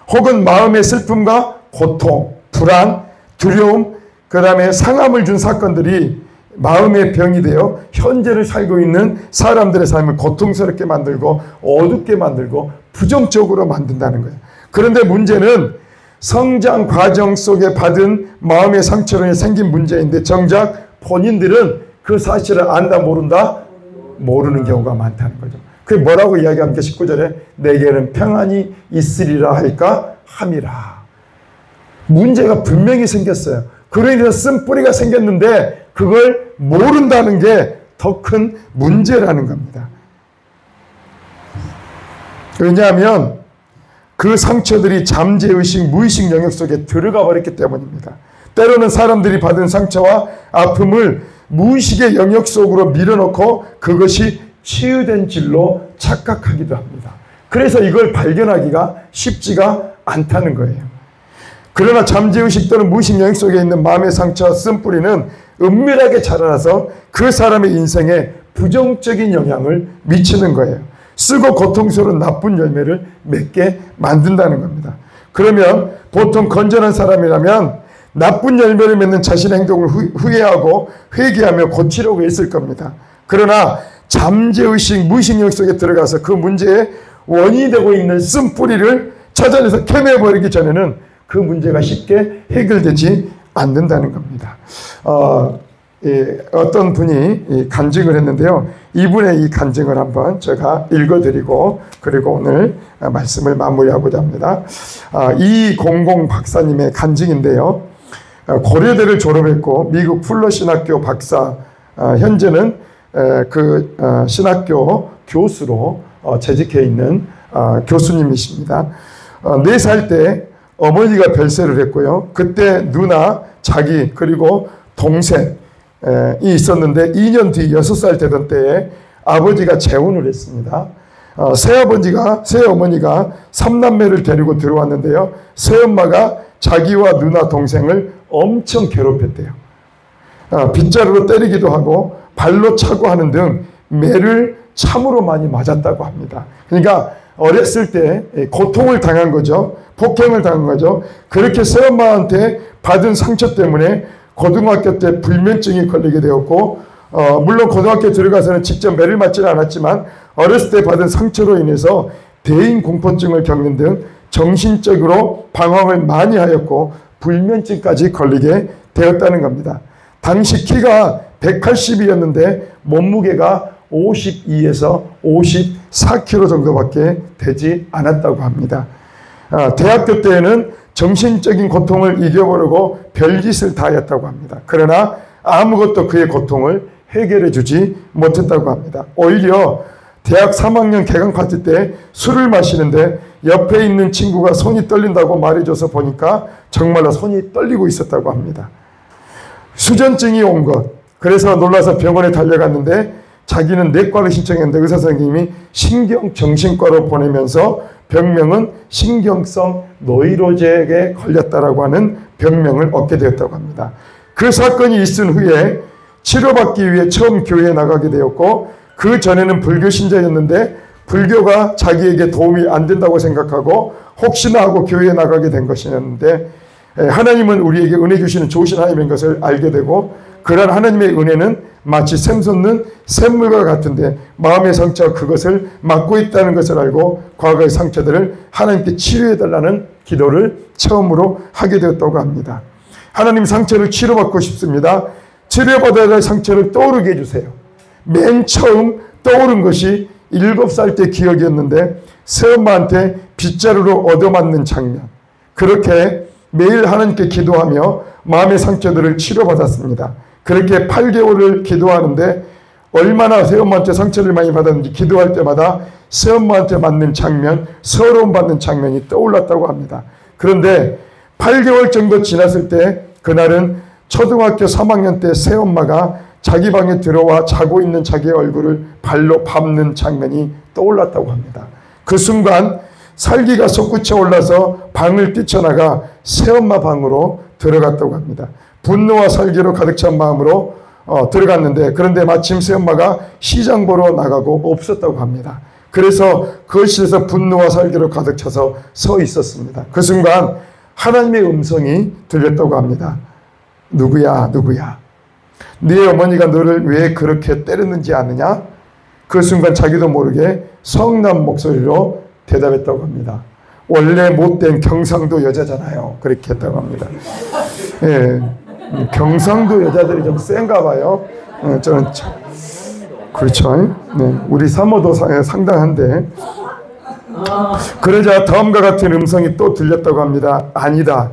혹은 마음의 슬픔과 고통, 불안, 두려움, 그 다음에 상함을 준 사건들이 마음의 병이 되어 현재를 살고 있는 사람들의 삶을 고통스럽게 만들고 어둡게 만들고 부정적으로 만든다는 거예요. 그런데 문제는 성장 과정 속에 받은 마음의 상처로 생긴 문제인데 정작 본인들은 그 사실을 안다 모른다? 모르는 경우가 많다는 거죠. 그게 뭐라고 이야기합니까? 19절에 내게는 평안이 있으리라 할까 함이라. 문제가 분명히 생겼어요. 그로 인해서 쓴뿌리가 생겼는데 그걸 모른다는 게 더 큰 문제라는 겁니다. 왜냐하면 그 상처들이 잠재의식, 무의식 영역 속에 들어가 버렸기 때문입니다. 때로는 사람들이 받은 상처와 아픔을 무의식의 영역 속으로 밀어넣고 그것이 치유된 질로 착각하기도 합니다. 그래서 이걸 발견하기가 쉽지가 않다는 거예요. 그러나 잠재의식 또는 무의식 영역 속에 있는 마음의 상처와 쓴뿌리는 은밀하게 자라나서 그 사람의 인생에 부정적인 영향을 미치는 거예요. 쓰고 고통스러운 나쁜 열매를 맺게 만든다는 겁니다. 그러면 보통 건전한 사람이라면 나쁜 열매를 맺는 자신의 행동을 후회하고 회개하며 고치려고 했을 겁니다. 그러나 잠재의식, 무의식 영역 속에 들어가서 그 문제의 원인이 되고 있는 쓴뿌리를 찾아내서 캐내버리기 전에는 그 문제가 쉽게 해결되지 않는다는 겁니다. 어떤 분이 간증을 했는데요. 이분의 이 간증을 한번 제가 읽어드리고 그리고 오늘 말씀을 마무리하고자 합니다. 이공공 박사님의 간증인데요. 고려대를 졸업했고 미국 풀러 신학교 박사, 현재는 그 신학교 교수로 재직해 있는 교수님이십니다. 4살 때 어머니가 별세를 했고요. 그때 누나, 자기 그리고 동생이 있었는데 2년 뒤 6살 되던 때에 아버지가 재혼을 했습니다. 새어머니가 3남매를 데리고 들어왔는데요. 새엄마가 자기와 누나, 동생을 엄청 괴롭혔대요. 빗자루로 때리기도 하고 발로 차고 하는 등 매를 참으로 많이 맞았다고 합니다. 그러니까 어렸을 때 고통을 당한 거죠. 폭행을 당한 거죠. 그렇게 새엄마한테 받은 상처 때문에 고등학교 때 불면증이 걸리게 되었고 물론 고등학교에 들어가서는 직접 매를 맞지는 않았지만 어렸을 때 받은 상처로 인해서 대인공포증을 겪는 등 정신적으로 방황을 많이 하였고 불면증까지 걸리게 되었다는 겁니다. 당시 키가 180이었는데 몸무게가 52에서 54kg 정도밖에 되지 않았다고 합니다. 대학교 때에는 정신적인 고통을 이겨보려고 별짓을 다 했다고 합니다. 그러나 아무것도 그의 고통을 해결해 주지 못했다고 합니다. 오히려 대학 3학년 개강 파티 때 술을 마시는데 옆에 있는 친구가 손이 떨린다고 말해줘서 보니까 정말로 손이 떨리고 있었다고 합니다. 수전증이 온 것. 그래서 놀라서 병원에 달려갔는데 자기는 내과를 신청했는데 의사 선생님이 신경정신과로 보내면서 병명은 신경성 노이로제에 걸렸다라고 하는 병명을 얻게 되었다고 합니다. 그 사건이 있은 후에 치료받기 위해 처음 교회에 나가게 되었고 그 전에는 불교 신자였는데 불교가 자기에게 도움이 안 된다고 생각하고 혹시나 하고 교회에 나가게 된 것이었는데 하나님은 우리에게 은혜 주시는 좋으신 하나님인 것을 알게 되고 그러한 하나님의 은혜는 마치 샘솟는 샘물과 같은데 마음의 상처와 그것을 막고 있다는 것을 알고 과거의 상처들을 하나님께 치료해달라는 기도를 처음으로 하게 되었다고 합니다. 하나님 상처를 치료받고 싶습니다. 치료받아야 할 상처를 떠오르게 해주세요. 맨 처음 떠오른 것이 7살 때 기억이었는데 새엄마한테 빗자루로 얻어맞는 장면. 그렇게 매일 하나님께 기도하며 마음의 상처들을 치료받았습니다. 그렇게 8개월을 기도하는데 얼마나 새엄마한테 상처를 많이 받았는지 기도할 때마다 새엄마한테 맞는 장면, 서러움 받는 장면이 떠올랐다고 합니다. 그런데 8개월 정도 지났을 때 그날은 초등학교 3학년 때 새엄마가 자기 방에 들어와 자고 있는 자기의 얼굴을 발로 밟는 장면이 떠올랐다고 합니다. 그 순간 살기가 솟구쳐 올라서 방을 뛰쳐나가 새엄마 방으로 들어갔다고 합니다. 분노와 살기로 가득 찬 마음으로 들어갔는데 그런데 마침 새엄마가 시장 보러 나가고 없었다고 합니다. 그래서 거실에서 분노와 살기로 가득 차서 서 있었습니다. 그 순간 하나님의 음성이 들렸다고 합니다. 누구야 누구야. 네 어머니가 너를 왜 그렇게 때렸는지 아느냐? 그 순간 자기도 모르게 성난 목소리로 대답했다고 합니다. 원래 못된 경상도 여자잖아요. 그렇게 했다고 합니다. 예, 경상도 여자들이 좀 센가 봐요. 저는 그렇죠. 네, 우리 사모도 상당한데. 그러자 다음과 같은 음성이 또 들렸다고 합니다. 아니다.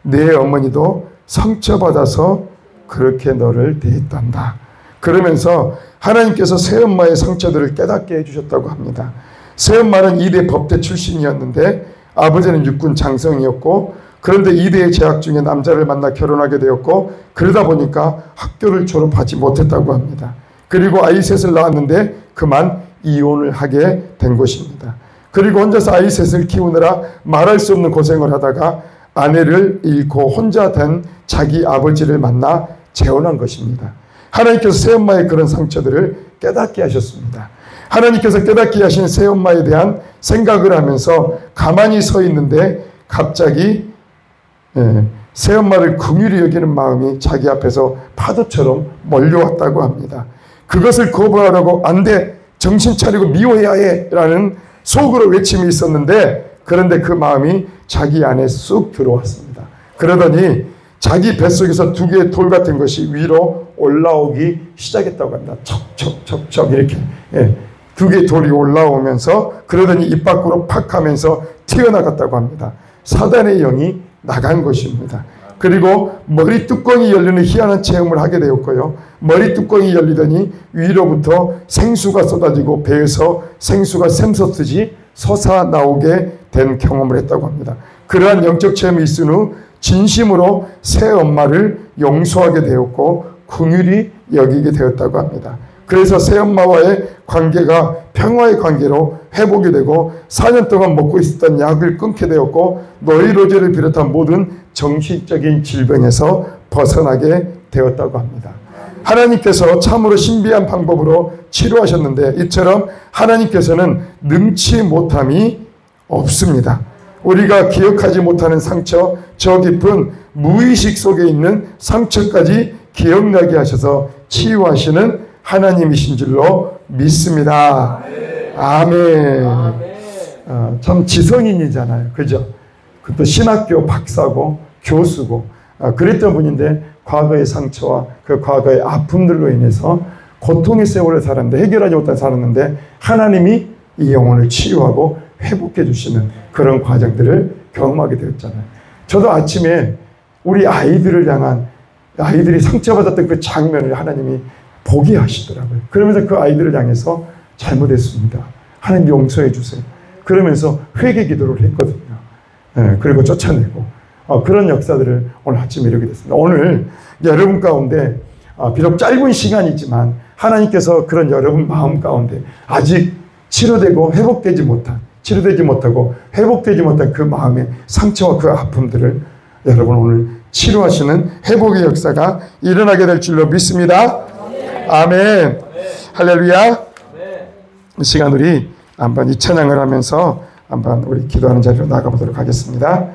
내 어머니도 상처받아서 그렇게 너를 대했단다. 그러면서 하나님께서 새엄마의 상처들을 깨닫게 해주셨다고 합니다. 새엄마는 이대 법대 출신이었는데 아버지는 육군 장성이었고, 그런데 이대에 재학 중에 남자를 만나 결혼하게 되었고, 그러다 보니까 학교를 졸업하지 못했다고 합니다. 그리고 아이 셋을 낳았는데 그만 이혼을 하게 된 것입니다. 그리고 혼자서 아이 셋을 키우느라 말할 수 없는 고생을 하다가 아내를 잃고 혼자 된 자기 아버지를 만나 재혼한 것입니다. 하나님께서 새엄마의 그런 상처들을 깨닫게 하셨습니다. 하나님께서 깨닫게 하신 새엄마에 대한 생각을 하면서 가만히 서 있는데 갑자기 새엄마를 긍휼히 여기는 마음이 자기 앞에서 파도처럼 몰려왔다고 합니다. 그것을 거부하라고 안 돼, 정신 차리고 미워해야 해 라는 속으로 외침이 있었는데, 그런데 그 마음이 자기 안에 쑥 들어왔습니다. 그러더니 자기 뱃속에서 두 개의 돌 같은 것이 위로 올라오기 시작했다고 합니다. 척척척척 이렇게 두 개의 돌이 올라오면서, 그러더니 입 밖으로 팍 하면서 튀어나갔다고 합니다. 사단의 영이 나간 것입니다. 그리고 머리 뚜껑이 열리는 희한한 체험을 하게 되었고요. 머리 뚜껑이 열리더니 위로부터 생수가 쏟아지고 배에서 생수가 샘솟듯이 솟아 나오게 된 경험을 했다고 합니다. 그러한 영적 체험이 있은 후 진심으로 새엄마를 용서하게 되었고 긍휼히 여기게 되었다고 합니다. 그래서 새엄마와의 관계가 평화의 관계로 회복이 되고 4년 동안 먹고 있었던 약을 끊게 되었고 노이로제를 비롯한 모든 정신적인 질병에서 벗어나게 되었다고 합니다. 하나님께서 참으로 신비한 방법으로 치료하셨는데, 이처럼 하나님께서는 능치 못함이 없습니다. 우리가 기억하지 못하는 상처, 저 깊은 무의식 속에 있는 상처까지 기억나게 하셔서 치유하시는 하나님이신 줄로 믿습니다. 아멘. 참 지성인이잖아요. 그죠? 그것도 신학교 박사고 교수고 그랬던 분인데 과거의 상처와 그 과거의 아픔들로 인해서 고통의 세월을 살았는데, 해결하지 못한 살았는데 하나님이 이 영혼을 치유하고 회복해 주시는 그런 과정들을 경험하게 되었잖아요. 저도 아침에 우리 아이들을 향한, 아이들이 상처받았던 그 장면을 하나님이 보게 하시더라고요. 그러면서 그 아이들을 향해서 잘못했습니다, 하나님 용서해 주세요, 그러면서 회개 기도를 했거든요. 그리고 쫓아내고 그런 역사들을 오늘 아침에 이루게 됐습니다. 오늘 여러분 가운데 비록 짧은 시간이지만 하나님께서 그런 여러분 마음 가운데 아직 치료되고 회복되지 못하고 회복되지 못한 그 마음의 상처와 그 아픔들을 여러분 오늘 치료하시는 회복의 역사가 일어나게 될 줄로 믿습니다. 아멘. 할렐루야. 이 시간 우리 한번 이 찬양을 하면서 한번 우리 기도하는 자리로 나가보도록 하겠습니다.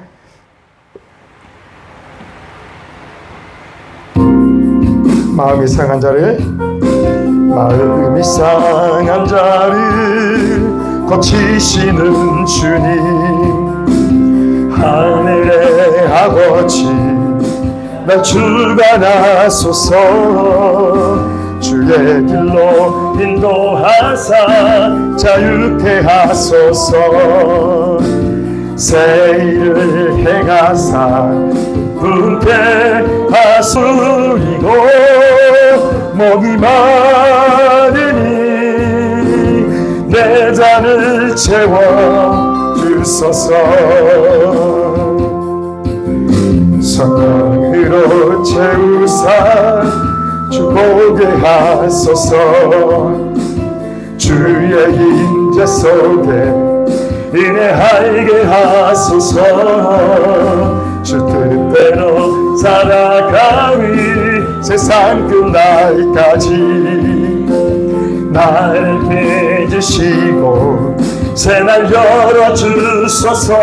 마음이 상한 자를 고치시는 주님, 하늘의 아버지 날 주관하소서. 주의 길로 인도하사 자유케 하소서. 새 일을 행하사 분케 하소이고 목이 마르니 내 잔을 채워 주소서. 성령으로 채우사 주보게 하소서. 주의 임재 속에 인내하게 하소서. 주 뜻대로 살아가리 세상 끝날까지. 날 빚으시고 새날 열어주소서.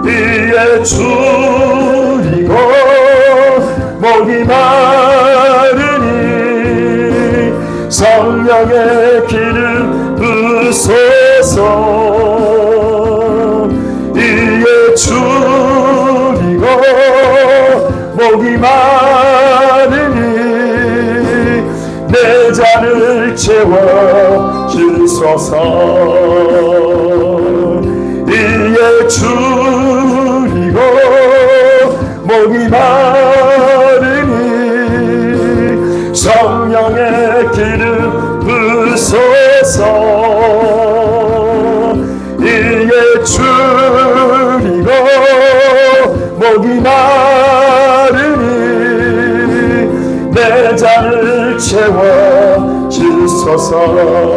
이에 줄이고 목이 마르니 성령의 기름 부소서. 이에 줄이고 목이 마르니 내 잔을 채워 주소서. 이에 줄이고 목이 마르니 성령의 기름 부소서. 이에 줄이고 주옵소서.